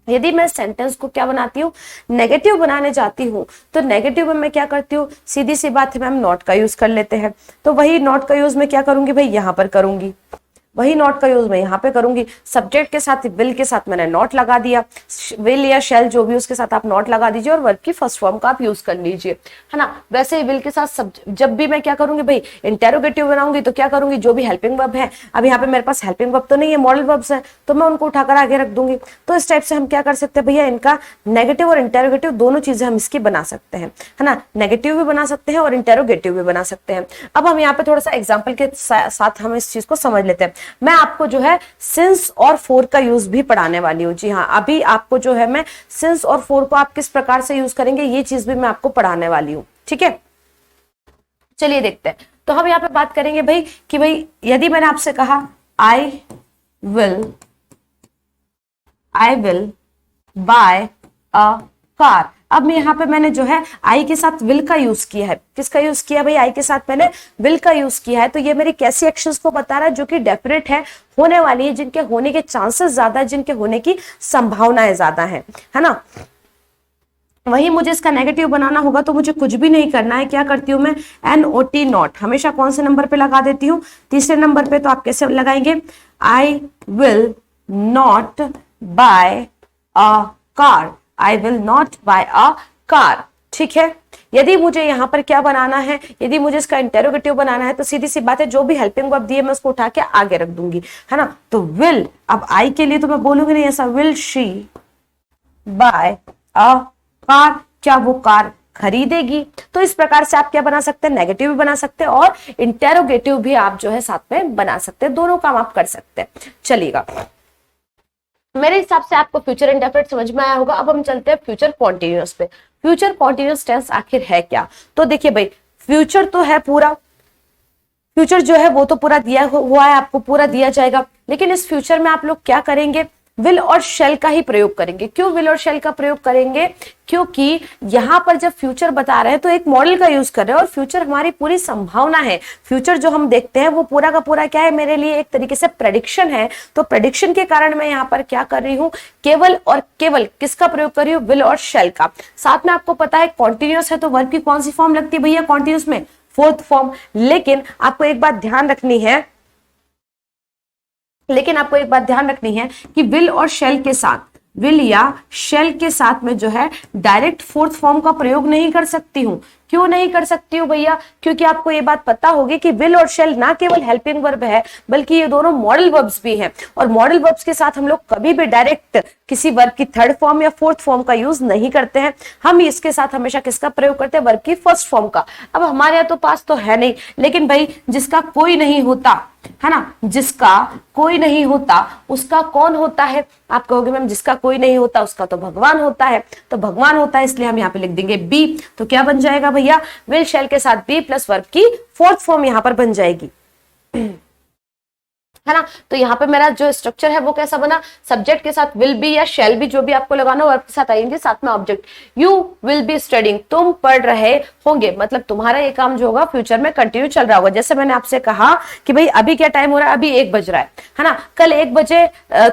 यदि मैं सेंटेंस को क्या बनाती हूँ, नेगेटिव बनाने जाती हूँ, तो नेगेटिव में मैं क्या करती हूँ, सीधी सी बात है मैम नॉट का यूज कर लेते हैं। तो वही नॉट का यूज मैं क्या करूंगी भाई, यहां पर करूंगी, वही नॉट का यूज मैं यहाँ पे करूंगी। सब्जेक्ट के साथ विल के साथ मैंने नॉट लगा दिया, विल या शेल जो भी उसके साथ आप नॉट लगा दीजिए और वर्ब की फर्स्ट फॉर्म का आप यूज कर लीजिए, है ना। वैसे ही विल के साथ जब भी मैं क्या करूंगी भाई, इंटेरोगेटिव बनाऊंगी तो क्या करूंगी, जो भी हेल्पिंग वर्ब है, अब यहाँ पे मेरे पास हेल्पिंग वर्ब तो नहीं है, मॉडल वर्ब्स है, तो मैं उनको उठाकर आगे रख दूंगी। तो इस टाइप से हम क्या कर सकते हैं भैया, इनका नेगेटिव और इंटेरोगेटिव दोनों चीजें हम इसकी बना सकते हैं, है ना। नेगेटिव भी बना सकते हैं और इंटेरोगेटिव भी बना सकते हैं। अब हम यहाँ पे थोड़ा सा एग्जाम्पल के साथ हम इस चीज को समझ लेते हैं। मैं आपको जो है सिंस और फोर का यूज भी पढ़ाने वाली हूँ। जी हाँ, अभी आपको जो है मैं सिंस और फोर को आप किस प्रकार से यूज करेंगे ये चीज भी मैं आपको पढ़ाने वाली हूँ। ठीक है, चलिए देखते हैं। तो हम यहाँ पे बात करेंगे भाई कि भाई यदि मैंने आपसे कहा I will buy a car, अब मैं यहाँ पे मैंने जो है आई के साथ विल का यूज किया है। किसका यूज किया भाई, आई के साथ मैंने विल का यूज किया है। तो ये मेरी कैसी एक्शंस को बता रहा है, जो कि डेफिनेट है, होने वाली है, जिनके होने के चांसेस ज्यादा है, जिनके होने की संभावनाएं ज्यादा है ना। वही मुझे इसका नेगेटिव बनाना होगा तो मुझे कुछ भी नहीं करना है। क्या करती हूँ मैं, NOT नॉट हमेशा कौन से नंबर पे लगा देती हूँ, तीसरे नंबर पे। तो आप कैसे लगाएंगे, I will not buy a car, I will not buy a car. ठीक है, यदि मुझे यहाँ पर क्या बनाना है, यदि मुझे इसका इंटेरोगेटिव बनाना है तो सीधी सी बात है, जो भी हेल्पिंग वर्ब दिए मैं उसको उठा के आगे रख दूंगी, है ना। तो विल, अब आई के लिए तो मैं बोलूंगी नहीं ऐसा, will she buy a car, क्या वो कार खरीदेगी। तो इस प्रकार से आप क्या बना सकते हैं, नेगेटिव भी बना सकते हैं और इंटेरोगेटिव भी आप जो है साथ में बना सकते हैं, दोनों काम आप कर सकते हैं। चलिएगा, मेरे हिसाब से आपको फ्यूचर इंडेफिनिट समझ में आया होगा। अब हम चलते हैं फ्यूचर कॉन्टिन्यूअस पे। फ्यूचर कॉन्टिन्यूअस टेंस आखिर है क्या, तो देखिए भाई, फ्यूचर तो है पूरा, फ्यूचर जो है वो तो पूरा दिया हुआ है, आपको पूरा दिया जाएगा। लेकिन इस फ्यूचर में आप लोग क्या करेंगे, विल और शेल का ही प्रयोग करेंगे। क्यों विल और शेल का प्रयोग करेंगे, क्योंकि यहां पर जब फ्यूचर बता रहे हैं तो एक मॉडल का यूज कर रहे हैं और फ्यूचर हमारी पूरी संभावना है। फ्यूचर जो हम देखते हैं वो पूरा का पूरा क्या है, मेरे लिए एक तरीके से प्रेडिक्शन है। तो प्रेडिक्शन के कारण मैं यहाँ पर क्या कर रही हूँ, केवल और केवल किसका प्रयोग कर रही हूँ, विल और शेल का। साथ में आपको पता है कॉन्टिन्यूअस है तो वर्ब की कौन सी फॉर्म लगती है भैया कॉन्टिन्यूअस में, फोर्थ फॉर्म। लेकिन आपको एक बात ध्यान रखनी है, कि विल और शेल के साथ, विल या शेल के साथ में जो है डायरेक्ट फोर्थ फॉर्म का प्रयोग नहीं कर सकती हूं। क्यों नहीं कर सकती हूँ भैया? क्योंकि आपको ये बात पता होगी कि विल और शेल ना केवल हेल्पिंग वर्ब है बल्कि ये दोनों मॉडल वर्ब्स भी हैं, और मॉडल वर्ब्स के साथ हम लोग कभी भी डायरेक्ट किसी वर्ब की थर्ड फॉर्म या फोर्थ फॉर्म का यूज नहीं करते हैं। हम इसके साथ हमेशा किसका प्रयोग करते हैं? वर्ब की फर्स्ट फॉर्म का। अब हमारे यहाँ तो पास तो है नहीं, लेकिन भाई जिसका कोई नहीं होता है ना, जिसका कोई नहीं होता उसका कौन होता है? आप कहोगे मैम जिसका कोई नहीं होता उसका तो भगवान होता है, तो भगवान होता है इसलिए हम यहाँ पे लिख देंगे बी। तो क्या बन जाएगा भैया? विल शेल के साथ बी प्लस वर्ब की फोर्थ फॉर्म यहाँ पर बन जाएगी, है ना। तो यहाँ पे मेरा जो स्ट्रक्चर है वो कैसा बना? सब्जेक्ट के साथ विल बी या शेल बी, जो भी आपको लगाना हो, वर्ब के साथ आएंगे, साथ में object. You will be studying, तुम पढ़ रहे होंगे, मतलब तुम्हारा ये काम जो होगा फ्यूचर में कंटिन्यू चल रहा होगा। जैसे मैंने आपसे कहा कि भाई अभी क्या टाइम हो रहा है? अभी 1 बज रहा है ना। कल 1 बजे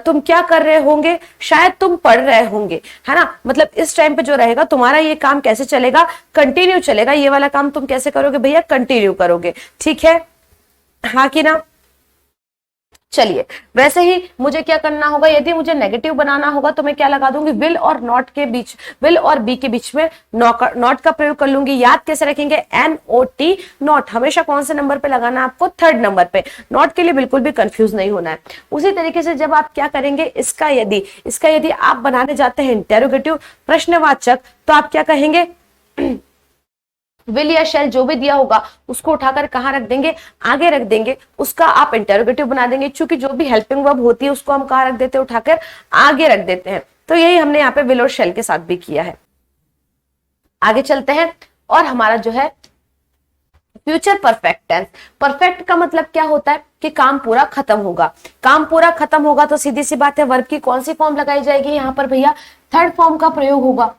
तुम क्या कर रहे होंगे? शायद तुम पढ़ रहे होंगे, है ना। मतलब इस टाइम पे जो रहेगा तुम्हारा ये काम कैसे चलेगा? कंटिन्यू चलेगा। ये वाला काम तुम कैसे करोगे भैया? कंटिन्यू करोगे, ठीक है, हाँ कि ना। चलिए, वैसे ही मुझे क्या करना होगा? यदि मुझे नेगेटिव बनाना होगा तो मैं क्या लगा दूंगी? विल और नॉट के बीच, विल और बी के बीच में नॉट का प्रयोग कर लूंगी। याद कैसे रखेंगे? NOT, नॉट हमेशा कौन से नंबर पे लगाना है आपको? थर्ड नंबर पे। नॉट के लिए बिल्कुल भी कंफ्यूज नहीं होना है। उसी तरीके से जब आप क्या करेंगे, इसका यदि आप बनाने जाते हैं इंटेरोगेटिव प्रश्नवाचक, तो आप क्या कहेंगे? विल या शेल जो भी दिया होगा उसको उठाकर कहां रख देंगे? आगे रख देंगे। उसका आप इंटेरोगेटिव बना देंगे, क्योंकि जो भी हेल्पिंग वर्ब होती है उसको हम कहां रख देते हैं? उठाकर आगे रख देते हैं। तो यही हमने यहाँ पे विल और शेल के साथ भी किया है। आगे चलते हैं, और हमारा जो है फ्यूचर परफेक्ट टेंस। परफेक्ट का मतलब क्या होता है? कि काम पूरा खत्म होगा। काम पूरा खत्म होगा तो सीधी सी बात है, वर्ब की कौन सी फॉर्म लगाई जाएगी? यहाँ पर भैया थर्ड फॉर्म का प्रयोग होगा।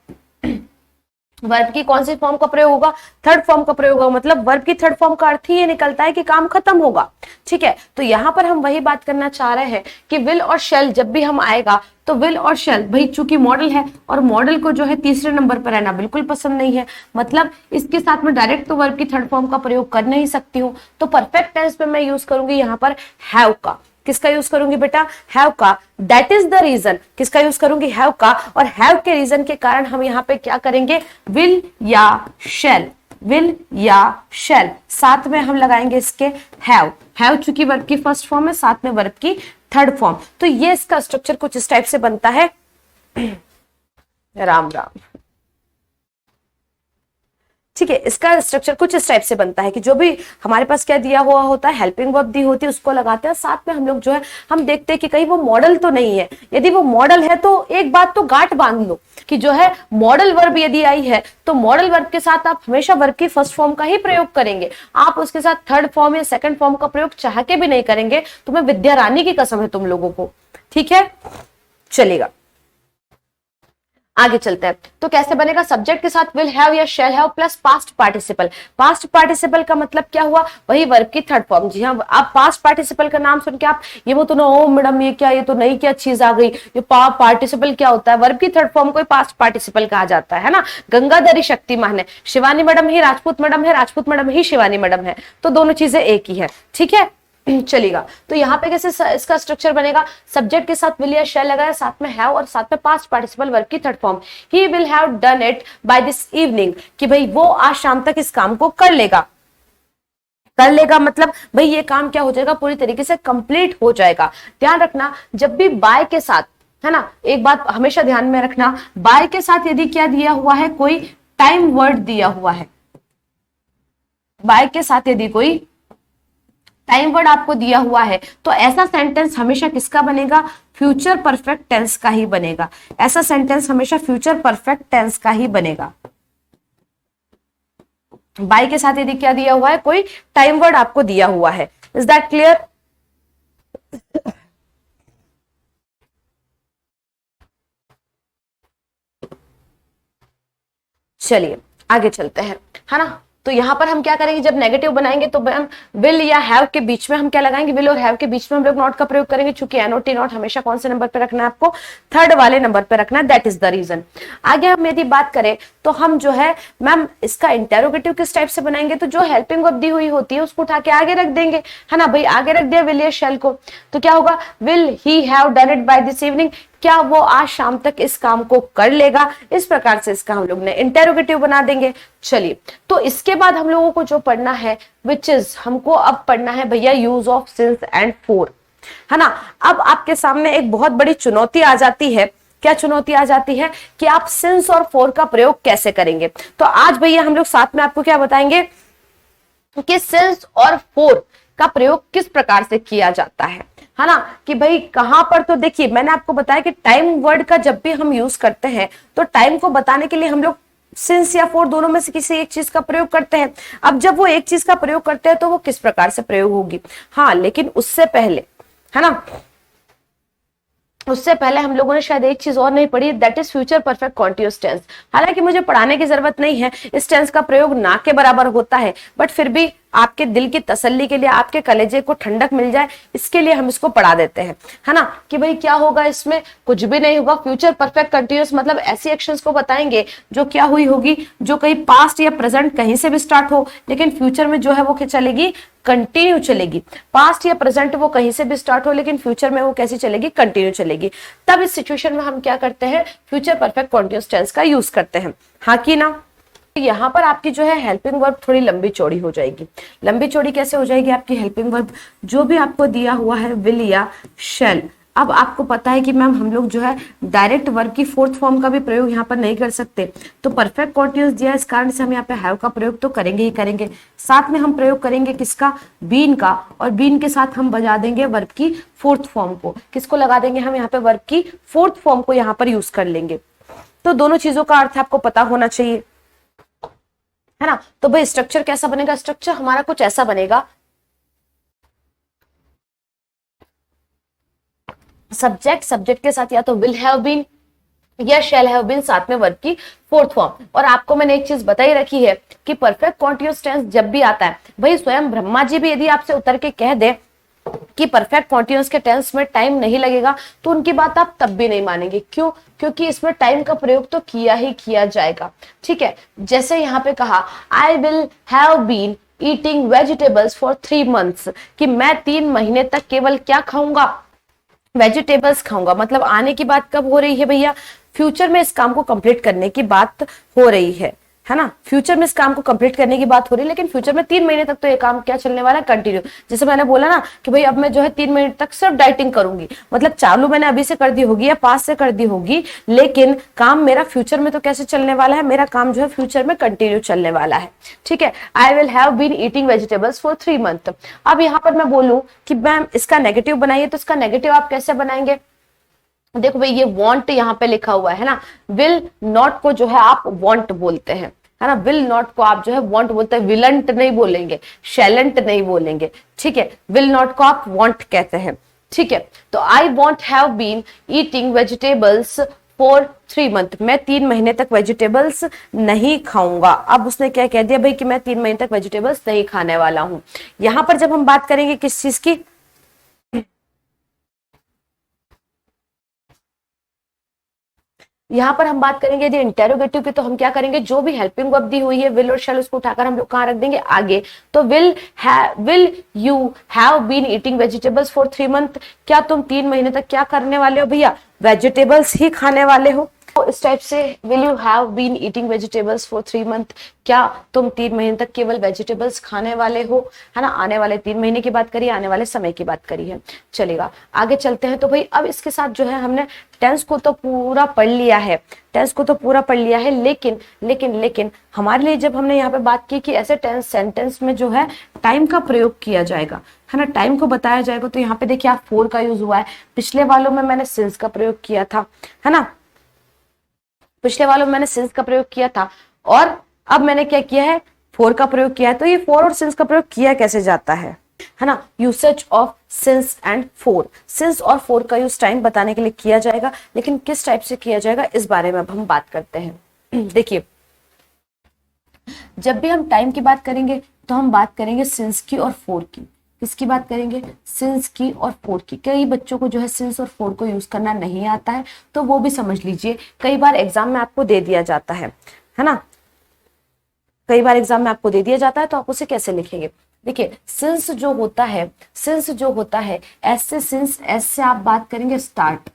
वर्ब की कौन सी फॉर्म का प्रयोग होगा? थर्ड फॉर्म का प्रयोग होगा। मतलब वर्ब की थर्ड फॉर्म का अर्थ ही ये निकलता है कि काम खत्म होगा, ठीक है। तो यहां पर हम वही बात करना चाह रहे हैं कि विल और शेल जब भी हम आएगा तो विल और शेल, भाई चूंकि मॉडल है और मॉडल को जो है तीसरे नंबर पर रहना बिल्कुल पसंद नहीं है, मतलब इसके साथ में डायरेक्ट तो वर्ब की थर्ड फॉर्म का प्रयोग कर नहीं सकती हूँ। तो परफेक्ट टेंस में मैं यूज करूंगी यहाँ पर हैव का। किसका यूज करूंगी बेटा? हैव का। That is the reason. किसका यूज करूंगी? हैव का। और हैव के रीजन के कारण हम यहाँ पे क्या करेंगे? विल या शेल, विल या शेल, साथ में हम लगाएंगे इसके हैव। हैव चूंकि वर्ब की फर्स्ट फॉर्म है, साथ में वर्ब की थर्ड फॉर्म। तो ये इसका स्ट्रक्चर कुछ इस टाइप से बनता है। राम राम, ठीक है। इसका स्ट्रक्चर कुछ इस टाइप से बनता है कि जो भी हमारे पास क्या दिया हुआ होता है, हेल्पिंग वर्ब दी होती है, उसको लगाते हैं। साथ में हम लोग जो है हम देखते हैं कि कहीं वो मॉडल तो नहीं है। यदि वो मॉडल है तो एक बात तो गांठ बांध लो कि जो है मॉडल वर्ब यदि आई है तो मॉडल वर्ब के साथ आप हमेशा वर्ब की फर्स्ट फॉर्म का ही प्रयोग करेंगे। आप उसके साथ थर्ड फॉर्म या सेकंड फॉर्म का प्रयोग चाह के भी नहीं करेंगे। तो मैं विद्या रानी की कसम है तुम लोगों को, ठीक है, चलेगा। आगे चलते हैं, तो कैसे बनेगा? सब्जेक्ट के साथ विल हैव या shall have plus past participle. Past participle का मतलब क्या हुआ? वही वर्ब की थर्ड फॉर्म। जी हाँ, आप पास्ट पार्टिसिपल का नाम सुन के आप ये वो तो ना, ओ मैडम ये क्या, ये तो नई क्या चीज आ गई, ये पार्टिसिपल क्या होता है? वर्ब की थर्ड फॉर्म को पास्ट पार्टिसिपल कहा जाता है ना। गंगाधरी शक्तिमान है, शिवानी मैडम ही राजपूत मैडम है, राजपूत मैडम ही शिवानी मैडम है, तो दोनों चीजें एक ही है, ठीक है, चलेगा। तो यहाँ पे कैसे इसका स्ट्रक्चर बनेगा? सब्जेक्ट के साथ विल या शैल लगाया, साथ में हैव और साथ में पास्ट पार्टिसिपल वर्ब की third form. He will have done it by this evening, कि भाई वो आज शाम तक इस काम को कर लेगा। कर लेगा मतलब भाई ये काम क्या हो जाएगा? पूरी तरीके से कंप्लीट हो जाएगा। ध्यान रखना, जब भी बाय के साथ, है ना, एक बात हमेशा ध्यान में रखना, बाय के साथ यदि क्या दिया हुआ है? कोई टाइम वर्ड दिया हुआ है। बाय के साथ यदि कोई टाइम वर्ड आपको दिया हुआ है तो ऐसा सेंटेंस हमेशा किसका बनेगा? फ्यूचर परफेक्ट टेंस का ही बनेगा। ऐसा सेंटेंस हमेशा फ्यूचर परफेक्ट टेंस का ही बनेगा। बाय के साथ यदि क्या दिया हुआ है? कोई टाइम वर्ड आपको दिया हुआ है। Is that clear? चलिए आगे चलते हैं, है ना। तो यहां पर हम क्या करेंगे? जब नेगेटिव बनाएंगे तो हम विल या हैव के बीच में हम क्या लगाएंगे? विल और हैव के बीच में हम लोग नॉट का प्रयोग करेंगे, चूंकि एनओटी नॉट हमेशा कौन से नंबर पे रखना है? आपको थर्ड वाले नंबर पे रखना है। That is the reason. आगे हम यदि बात करें तो हम जो है मैम इसका इंटेरोगेटिव किस टाइप से बनाएंगे? तो जो हेल्पिंग वर्ब दी हुई होती है उसको उठा के आगे रख देंगे, है ना भाई। आगे रख दिया विल या शैल को, तो क्या होगा? Will he have done it by this evening. क्या वो आज शाम तक इस काम को कर लेगा? इस प्रकार से इसका हम लोग ने इंटेरोगेटिव बना देंगे। चलिए, तो इसके बाद हम लोगों को जो पढ़ना है, विच इज हमको अब पढ़ना है भैया use of since and four, है ना। अब आपके सामने एक बहुत बड़ी चुनौती आ जाती है। क्या चुनौती आ जाती है? कि आप सिंस और फोर का प्रयोग कैसे करेंगे। तो आज भैया हम लोग साथ में आपको क्या बताएंगे कि सिंस और फोर का प्रयोग किस प्रकार से किया जाता है ना। कि भाई कहां पर, तो देखिए मैंने आपको बताया कि टाइम वर्ड का जब भी हम यूज करते हैं तो टाइम को बताने के लिए हम लोग सिंस या फोर दोनों में से किसी एक चीज का प्रयोग करते हैं। अब जब वो एक चीज का प्रयोग करते हैं तो वो किस प्रकार से प्रयोग होगी। हाँ, लेकिन उससे पहले, है ना, उससे पहले हम लोगों ने शायद एक चीज और नहीं पढ़ी, that is future perfect continuous tense. हालांकि मुझे पढ़ाने की जरूरत नहीं है, इस टेंस का प्रयोग ना के बराबर होता है, बट फिर भी आपके दिल की तसल्ली के लिए, आपके कलेजे को ठंडक मिल जाए, इसके लिए हम इसको पढ़ा देते हैं, है ना। कि भाई क्या होगा इसमें, कुछ भी नहीं होगा। फ्यूचर परफेक्ट कंटिन्यूअस मतलब ऐसी एक्शंस को बताएंगे जो क्या हुई होगी, जो कहीं पास्ट या प्रेजेंट कहीं से भी स्टार्ट हो, लेकिन फ्यूचर में जो है वो क्या चलेगी, कंटिन्यू चलेगी। पास्ट या प्रेजेंट वो कहीं से भी स्टार्ट हो, लेकिन फ्यूचर में वो कैसी चलेगी, कंटिन्यू चलेगी। तब इस सिचुएशन में हम क्या करते हैं, फ्यूचर परफेक्ट कॉन्टिन्यूअस टेंस का यूज करते हैं, हाँ कि ना। यहाँ पर आपकी जो है हेल्पिंग वर्ब थोड़ी लंबी चौड़ी हो जाएगी। लंबी चौड़ी कैसे हो जाएगी आपकी हेल्पिंग वर्ब, जो भी आपको दिया हुआ है विल या शैल। अब आपको पता है कि मैम हम लोग जो है डायरेक्ट वर्ब की फोर्थ फॉर्म का भी प्रयोग यहाँ पर नहीं कर सकते, तो परफेक्ट कॉन्टिन्यूअस दिया, इस कारण से हम यहाँ पे हैव का प्रयोग तो करेंगे ही करेंगे। साथ में हम प्रयोग करेंगे किसका, बीन का, और बीन के साथ हम बजा देंगे वर्ब की फोर्थ फॉर्म को। किसको लगा देंगे हम यहाँ पे, वर्ब की फोर्थ फॉर्म को यहाँ पर यूज कर लेंगे। तो दोनों चीजों का अर्थ आपको पता होना चाहिए, है ना। तो भाई स्ट्रक्चर कैसा बनेगा, स्ट्रक्चर हमारा कुछ ऐसा बनेगा, सब्जेक्ट के साथ या तो विल हैव बीन या शैल हैव बीन, साथ में वर्ब की फोर्थ फॉर्म। और आपको मैंने एक चीज बताई रखी है कि परफेक्ट कॉन्टिन्यूअस टेंस जब भी आता है, भाई स्वयं ब्रह्मा जी भी यदि आपसे उतर के कह दे कि परफेक्ट कॉन्टिन्यूअस के टेंस में टाइम नहीं लगेगा, तो उनकी बात आप तब भी नहीं मानेंगे। क्यों? क्योंकि इसमें टाइम का प्रयोग तो किया ही किया जाएगा, ठीक है। जैसे यहाँ पे कहा, I will have been eating vegetables for 3 months, कि मैं 3 महीने तक केवल क्या खाऊंगा, वेजिटेबल्स खाऊंगा। मतलब आने की बात कब हो रही है भैया, फ्यूचर में इस काम को कंप्लीट करने की बात हो रही है ना। फ्यूचर में इस काम को कंप्लीट करने की बात हो रही है, लेकिन फ्यूचर में 3 महीने तक तो ये काम क्या चलने वाला है, कंटिन्यू। जैसे मैंने बोला ना कि भाई अब मैं जो है 3 महीने तक सिर्फ डाइटिंग करूंगी, मतलब चालू मैंने अभी से कर दी होगी या पास से कर दी होगी, लेकिन काम मेरा फ्यूचर में तो कैसे चलने वाला है, मेरा काम जो है फ्यूचर में कंटिन्यू चलने वाला है, ठीक है। I will have been eating vegetables for 3 months। अब यहाँ पर मैं बोलूं कि मैम इसका नेगेटिव बनाइए, तो इसका नेगेटिव आप कैसे बनाएंगे, देखो भाई ये वांट यहाँ पे लिखा हुआ है ना, विल नॉट को जो है आप वांट बोलते हैं, है ना। विल नॉट को आप जो है वांट बोलते हैं, विलंट नहीं बोलेंगे, शैलेंट नहीं बोलेंगे, ठीक है। विल नॉट को आप वांट कहते हैं, ठीक है। तो I want have been eating vegetables for 3 months, मैं 3 महीने तक वेजिटेबल्स नहीं खाऊंगा। अब उसने क्या कह दिया भाई कि मैं 3 महीने तक वेजिटेबल्स नहीं खाने वाला हूं। यहां पर जब हम बात करेंगे किस चीज की, यहां पर हम बात करेंगे यदि इंटेरोगेटिव की, तो हम क्या करेंगे, जो भी हेल्पिंग वर्ब दी हुई है विल और शैल, उसको उठाकर हम लोग कहां रख देंगे, आगे। तो will you have been eating vegetables for 3 months, क्या तुम 3 महीने तक क्या करने वाले हो भैया, वेजिटेबल्स ही खाने वाले हो। तो इस टाइप से will you have been eating vegetables for 3 months, क्या तुम 3 महीने तक केवल वेजिटेबल्स खाने वाले हो, है ना। आने वाले 3 महीने की बात करी, आने वाले समय की बात करी है, चलेगा। आगे चलते हैं। तो भाई अब इसके साथ जो है हमने टेंस को तो पूरा पढ़ लिया है, टेंस को तो पूरा पढ़ लिया है, लेकिन लेकिन लेकिन हमारे लिए जब हमने यहाँ पे बात की कि ऐसे टेंस सेंटेंस में जो है टाइम का प्रयोग किया जाएगा, है ना, टाइम को बताया जाएगा, तो यहाँ पे देखिए आप फोर का यूज हुआ है, पिछले वालों में मैंने सिंस का प्रयोग किया था, है ना, पिछले वालों में मैंने सिंस का प्रयोग किया था, और अब मैंने क्या किया है, फोर का प्रयोग किया है। तो ये फोर और सिंस का प्रयोग किया कैसे जाता है ना। Usage of since and four, since और फोर का यूज टाइम बताने के लिए किया जाएगा, लेकिन किस टाइप से किया जाएगा इस बारे में अब हम बात करते हैं। देखिए जब भी हम टाइम की बात करेंगे तो हम बात करेंगे सिंस की और फोर की। किसकी बात करेंगे, सिंस की और फोर की। कई बच्चों को जो है सिंस और फोर को यूज करना नहीं आता है, तो वो भी समझ लीजिए, कई बार एग्जाम में आपको दे दिया जाता है ना, कई बार एग्जाम में आपको दे दिया जाता है, तो आप उसे कैसे लिखेंगे। देखिए सिंस जो होता है, सिंस जो होता है, ऐसे सिंस, ऐसे आप बात करेंगे स्टार्ट,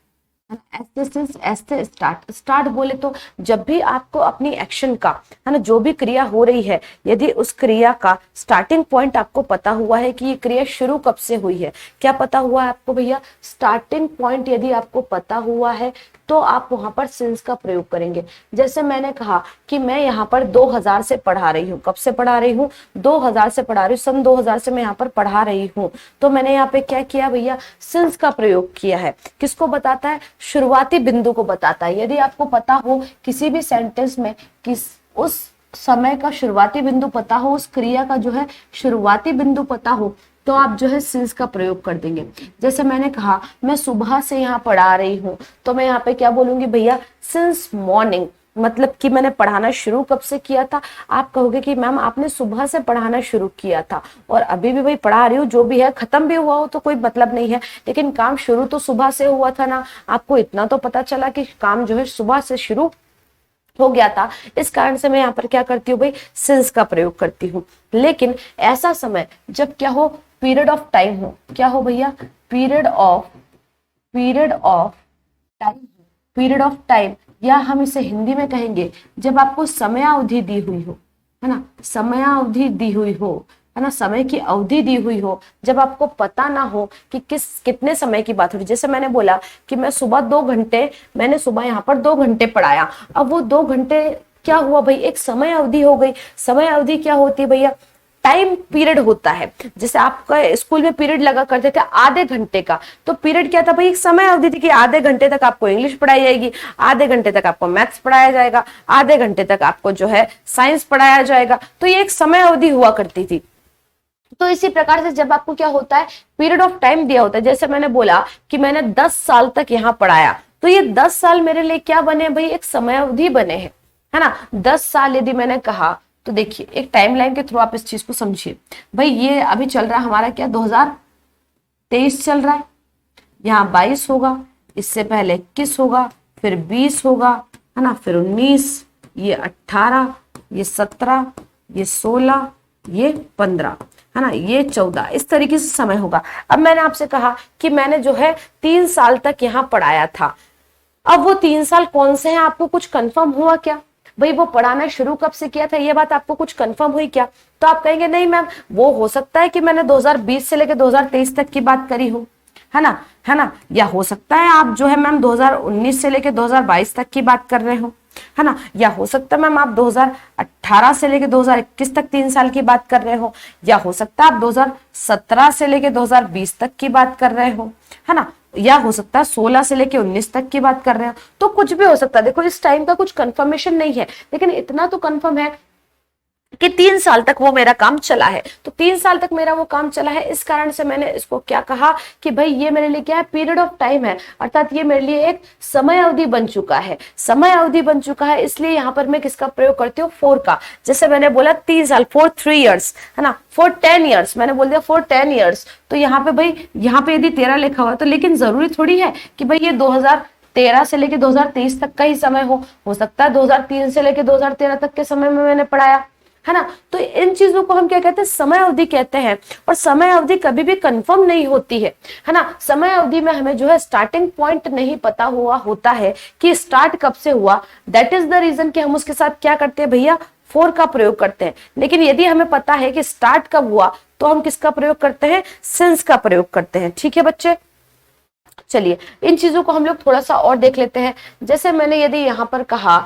है ना। ऐसे सिंस, ऐसे स्टार्ट। स्टार्ट बोले तो जब भी आपको अपनी एक्शन का, है ना, जो भी क्रिया हो रही है, यदि उस क्रिया का स्टार्टिंग पॉइंट आपको पता हुआ है कि ये क्रिया शुरू कब से हुई है, क्या पता हुआ है आपको भैया, स्टार्टिंग पॉइंट यदि आपको पता हुआ है तो आप वहां पर सिंस का प्रयोग करेंगे। जैसे मैंने कहा कि मैं यहाँ पर 2000 से पढ़ा रही हूँ। कब से पढ़ा रही हूँ? 2000 से पढ़ा रही हूँ, सन 2000 से मैं यहाँ पर पढ़ा रही हूँ। तो मैंने यहाँ पे क्या किया भैया, सिंस का प्रयोग किया है। किसको बताता है? शुरुआती बिंदु को बताता है। यदि आपको पता हो किसी भी सेंटेंस में किस उस समय का शुरुआती बिंदु पता हो, उस क्रिया का जो है शुरुआती बिंदु पता हो, तो आप जो है सिंस का प्रयोग कर देंगे। जैसे मैंने कहा मैं सुबह से यहाँ पढ़ा रही हूँ, तो मैं यहाँ पे क्या बोलूंगी भैया, सिंस मॉर्निंग। मतलब कि मैंने पढ़ाना शुरू कब से किया था? आप कहोगे कि मैम आपने सुबह से पढ़ाना शुरू किया था और अभी भी भाई पढ़ा रही हूँ, जो भी है खत्म भी हुआ हो तो कोई मतलब नहीं है, लेकिन काम शुरू तो सुबह से हुआ था ना। आपको इतना तो पता चला कि काम जो है सुबह से शुरू हो गया था। इस कारण से मैं यहाँ पर क्या करती हूँ भाई, सिंस का प्रयोग करती हूँ। लेकिन ऐसा समय जब क्या हो, पीरियड ऑफ टाइम हो। क्या हो भैया? Period of time. Period of time, या हम इसे हिंदी में कहेंगे जब आपको समयावधि दी हुई हो, है ना, समयावधि दी हुई हो, है ना, समय की अवधि दी हुई हो, जब आपको पता ना हो कि कितने समय की बात हो रही। जैसे मैंने बोला कि मैं सुबह 2 घंटे, मैंने सुबह यहाँ पर 2 घंटे पढ़ाया। अब वो 2 घंटे क्या हुआ भाई, एक समय अवधि हो गई। समय अवधि क्या होती है भैया? टाइम पीरियड होता है। जैसे आपका स्कूल में पीरियड लगा करते थे आधे घंटे का, तो पीरियड क्या था भाई, एक समय अवधि थी कि आधे घंटे तक आपको इंग्लिश पढ़ाई जाएगी, आधे घंटे तक आपको मैथ्स पढ़ाया जाएगा, आधे घंटे तक आपको जो है साइंस पढ़ाया जाएगा। तो ये एक समय अवधि हुआ करती थी। तो इसी प्रकार से जब आपको क्या होता है, पीरियड ऑफ टाइम दिया होता है। जैसे मैंने बोला कि मैंने 10 साल तक यहाँ पढ़ाया, तो ये 10 साल मेरे लिए क्या बने भाई, एक समय अवधि बने हैं, है ना। 10 साल यदि मैंने कहा, तो देखिए एक टाइमलाइन के थ्रू आप इस चीज को समझिए। भाई ये अभी चल रहा है हमारा क्या, 2023 चल रहा है, यहाँ 22 होगा, इससे पहले 21 होगा, फिर 20 होगा, है ना, फिर 19, ये 18, ये 17, ये 16, ये 15, है ना, ये 14, इस तरीके से समय होगा। अब मैंने आपसे कहा कि मैंने जो है 3 साल तक यहाँ पढ़ाया था। अब वो 3 साल कौन से हैं, आपको कुछ कंफर्म हुआ क्या? भाई वो पढ़ाना शुरू कब से किया था, ये बात आपको कुछ कंफर्म हुई क्या? तो आप कहेंगे नहीं मैम, वो हो सकता है कि मैंने 2020 से लेकर 2023 तक की बात करी हो, है ना, है ना। या हो सकता है आप जो है मैम 2019 से लेकर 2022 तक की बात कर रहे हो, है ना। या हो सकता है मैम आप 2018 से लेकर 2021 तक 3 साल की बात कर रहे हो। या हो सकता है आप 2017 से लेकर 2020 तक की बात कर रहे हो, है ना। या हो सकता है 16 से लेके 19 तक की बात कर रहे हो। तो कुछ भी हो सकता है। देखो इस टाइम का कुछ कंफर्मेशन नहीं है, लेकिन इतना तो कंफर्म है कि 3 साल तक वो मेरा काम चला है। तो 3 साल तक मेरा वो काम चला है, इस कारण से मैंने इसको क्या कहा कि भाई ये मेरे लिए क्या है, पीरियड ऑफ टाइम है, अर्थात ये मेरे लिए एक समय अवधि बन चुका है। समय अवधि बन चुका है, इसलिए यहाँ पर मैं किसका प्रयोग करती हूँ, फोर का। जैसे मैंने बोला 3 साल, फॉर 3 ईयर्स, है ना, फॉर 10 ईयर्स, मैंने बोल दिया फॉर 10 ईयर्स। तो यहाँ पे भाई, यहाँ पे यदि 13 लिखा हुआ तो लेकिन जरूरी थोड़ी है कि भाई ये 2013 से लेके 2023 तक का ही समय हो सकता है 2003 से लेके 2013 तक के समय में मैंने पढ़ाया, है ना। तो इन चीजों को हम क्या कहते हैं, समय अवधि कहते हैं। और समय अवधि कभी भी कंफर्म नहीं होती है ना। समय अवधि में हमें जो है स्टार्टिंग पॉइंट नहीं पता हुआ होता है कि स्टार्ट कब से हुआ। दैट इज द रीजन कि हम उसके साथ क्या करते हैं भैया, फोर का प्रयोग करते हैं। लेकिन यदि हमें पता है कि स्टार्ट कब हुआ, तो हम किसका प्रयोग करते हैं, सिंस का प्रयोग करते हैं। ठीक है बच्चे, चलिए इन चीजों को हम लोग थोड़ा सा और देख लेते हैं। जैसे मैंने यदि यहां पर कहा,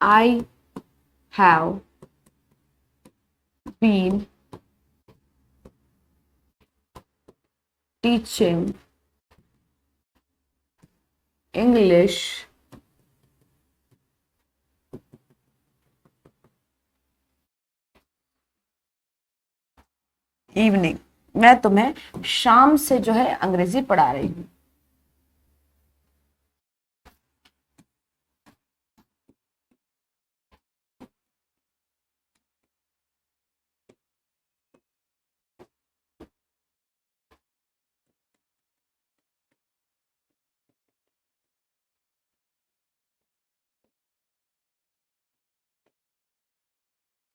I have been teaching English evening, मैं तुम्हें शाम से जो है अंग्रेजी पढ़ा रही हूँ।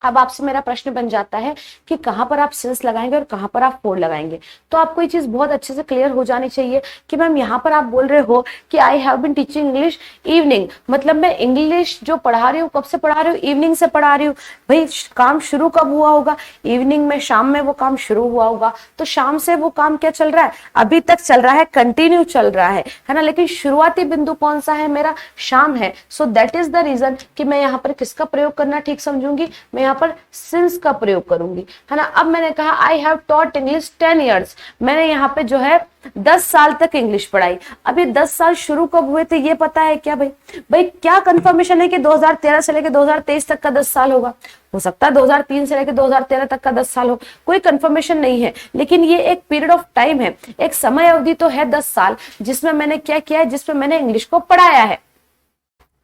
अब आपसे मेरा प्रश्न बन जाता है कि कहां पर आप सिंस लगाएंगे और कहां पर आप फोर लगाएंगे। तो आपको ये चीज बहुत अच्छे से क्लियर हो जानी चाहिए कि मैम यहाँ पर आप बोल रहे हो कि I have been teaching English evening, मतलब मैं इंग्लिश जो पढ़ा रही हूँ कब से पढ़ा रही हूँ, इवनिंग से पढ़ा रही हूँ। भाई काम शुरू कब हुआ होगा, इवनिंग में, शाम में वो काम शुरू हुआ होगा। तो शाम से वो काम क्या चल रहा है, अभी तक चल रहा है, कंटिन्यू चल रहा है ना। लेकिन शुरुआती बिंदु कौन सा है, मेरा शाम है। So that is the reason कि मैं यहाँ पर किसका प्रयोग करना ठीक समझूंगी, मैं यहाँ पर सिंस का प्रयोग करूंगी, है ना। अब मैंने कहा I have taught English 10 years, मैंने यहाँ पे जो है 10 साल तक इंग्लिश पढ़ाई। अब ये 10 साल शुरू कब हुए थे ये पता है क्या भाई? भाई क्या कंफर्मेशन है कि 2013 से लेकर 2023 तक का 10 साल होगा? हो सकता है 2003 से लेकर 2013 तक का 10 साल हो, कोई कंफर्मेशन नहीं है। लेकिन ये एक पीरियड ऑफ टाइम है, एक समय अवधि तो है 10 साल, जिसमें मैंने क्या किया है, जिसमें मैंने इंग्लिश को पढ़ाया है।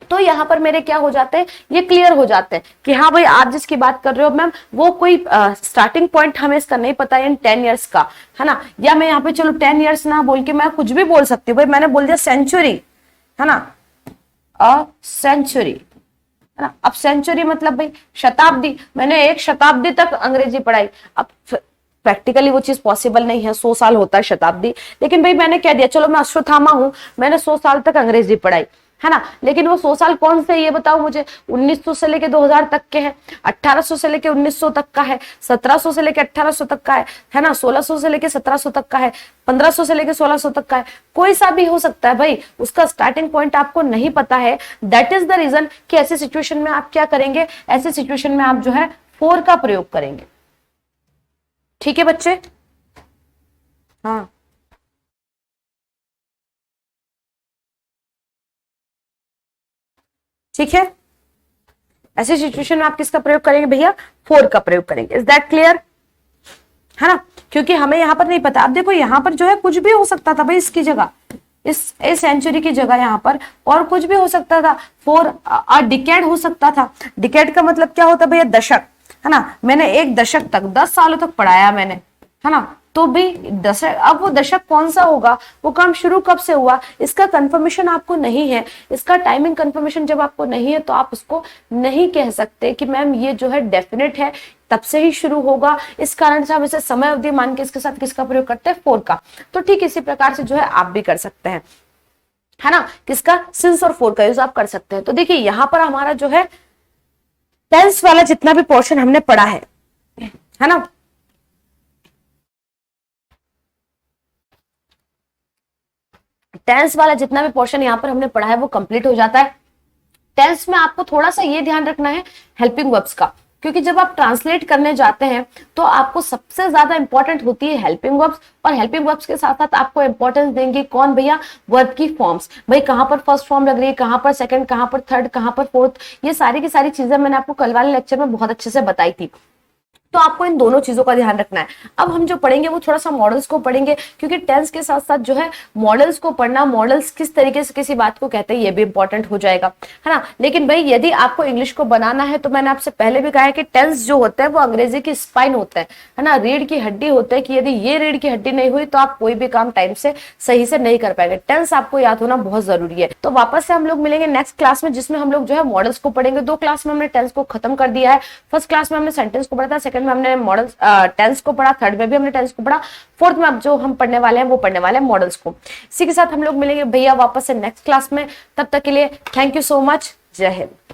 तो यहाँ पर मेरे क्या हो जाते हैं, ये क्लियर हो जाते हैं कि हाँ भाई आप जिसकी बात कर रहे हो मैम वो कोई स्टार्टिंग पॉइंट हमें इसका नहीं पता है इन 10 years का, है ना। या मैं यहाँ पे चलो 10 years ना बोल के मैं कुछ भी बोल सकती हूँ, भाई मैंने बोल दिया सेंचुरी, है ना, अ सेंचुरी, है ना। अब सेंचुरी मतलब भाई शताब्दी, मैंने एक शताब्दी तक अंग्रेजी पढ़ाई। अब प्रैक्टिकली वो चीज पॉसिबल नहीं है, 100 साल होता है शताब्दी, लेकिन भाई मैंने कह दिया चलो मैं अश्वत्थामा हूं, मैंने 100 साल तक अंग्रेजी पढ़ाई, है ना। लेकिन वो 100 साल कौन से, ये बताओ मुझे। 1900 से लेके 2000 तक के हैं, 1800 से लेके 1900 तक का है, 1700 से लेके 1800 तक का है ना, 1600 से लेके 1700 तक का है, 1500 से लेके 1600 तक का है, कोई सा भी हो सकता है भाई। उसका स्टार्टिंग पॉइंट आपको नहीं पता है, दैट इज द रीजन कि ऐसी सिचुएशन में आप क्या करेंगे, ऐसी सिचुएशन में आप जो है फोर का प्रयोग करेंगे। ठीक है बच्चे, हाँ ठीक है। ऐसी सिचुएशन में आप किसका प्रयोग करेंगे भैया, फोर का प्रयोग करेंगे। इज दैट क्लियर, है ना। क्योंकि हमें यहाँ पर नहीं पता। अब देखो यहाँ पर जो है कुछ भी हो सकता था भाई, इसकी जगह, इस सेंचुरी की जगह यहाँ पर और कुछ भी हो सकता था, फोर डिकेड हो सकता था। डिकेड का मतलब क्या होता है भैया, दशक, है ना। मैंने एक दशक तक 10 सालों तक पढ़ाया मैंने, है ना। तो भी दशक, अब वो दशक कौन सा होगा, वो काम शुरू कब से हुआ, इसका कंफर्मेशन आपको नहीं है। इसका टाइमिंग कंफर्मेशन जब आपको नहीं है तो आप उसको नहीं कह सकते कि मैम ये जो है डेफिनेट है, तब से ही शुरू होगा। इस कारण से हम इसे समय अवधि मान के इसके साथ किसका प्रयोग करते हैं, फोर का। तो ठीक इसी प्रकार से जो है आप भी कर सकते हैं, है ना। किसका, सिंस और फोर का यूज आप कर सकते हैं। तो देखिए यहां पर हमारा जो है टेंस वाला जितना भी पोर्शन हमने पढ़ा है ना, टेंस वाला जितना भी पोर्शन यहाँ पर हमने पढ़ा है वो कंप्लीट हो जाता है। टेंस में आपको थोड़ा सा ये ध्यान रखना है हेल्पिंग वर्ब्स का, क्योंकि जब आप ट्रांसलेट करने जाते हैं तो आपको सबसे ज्यादा इंपॉर्टेंट होती है हेल्पिंग वर्ब्स, और हेल्पिंग वर्ब्स के साथ साथ आपको इंपॉर्टेंस देंगे कौन भैया, वर्ब की फॉर्म्स। भाई कहां पर फर्स्ट फॉर्म लग रही है, कहां पर सेकंड, कहां पर थर्ड, कहां पर फोर्थ, ये सारी की सारी चीजें मैंने आपको कल वाले लेक्चर में बहुत अच्छे से बताई थी। तो आपको इन दोनों चीजों का ध्यान रखना है। अब हम जो पढ़ेंगे वो थोड़ा सा मॉडल्स को पढ़ेंगे, क्योंकि टेंस के साथ साथ जो है मॉडल्स को पढ़ना, मॉडल्स किस तरीके से किसी बात को कहते हैं ये भी इंपॉर्टेंट हो जाएगा, है ना। लेकिन भाई यदि आपको इंग्लिश को बनाना है तो मैंने आपसे पहले भी कहा है कि टेंस जो होता है वो अंग्रेजी की स्पाइन होता है ना, रीढ़ की हड्डी होता है, कि यदि ये रीढ़ की हड्डी नहीं हुई तो आप कोई भी काम टाइम से सही से नहीं कर पाएंगे। टेंस आपको याद होना बहुत जरूरी है। तो वापस से हम लोग मिलेंगे नेक्स्ट क्लास में, जिसमें हम लोग जो है मॉडल्स को पढ़ेंगे। 2 क्लास में हमने टेंस को खत्म कर दिया है। फर्स्ट क्लास में हमने सेंटेंस को पढ़ा था, सेकंड में हमने मॉडल्स टेंस को पढ़ा, थर्ड में भी हमने टेंस को पढ़ा, फोर्थ में अब जो हम पढ़ने वाले हैं वो पढ़ने वाले हैं मॉडल्स को। इसी के साथ हम लोग मिलेंगे भैया वापस से नेक्स्ट क्लास में। तब तक के लिए थैंक यू सो मच, जय हिंद।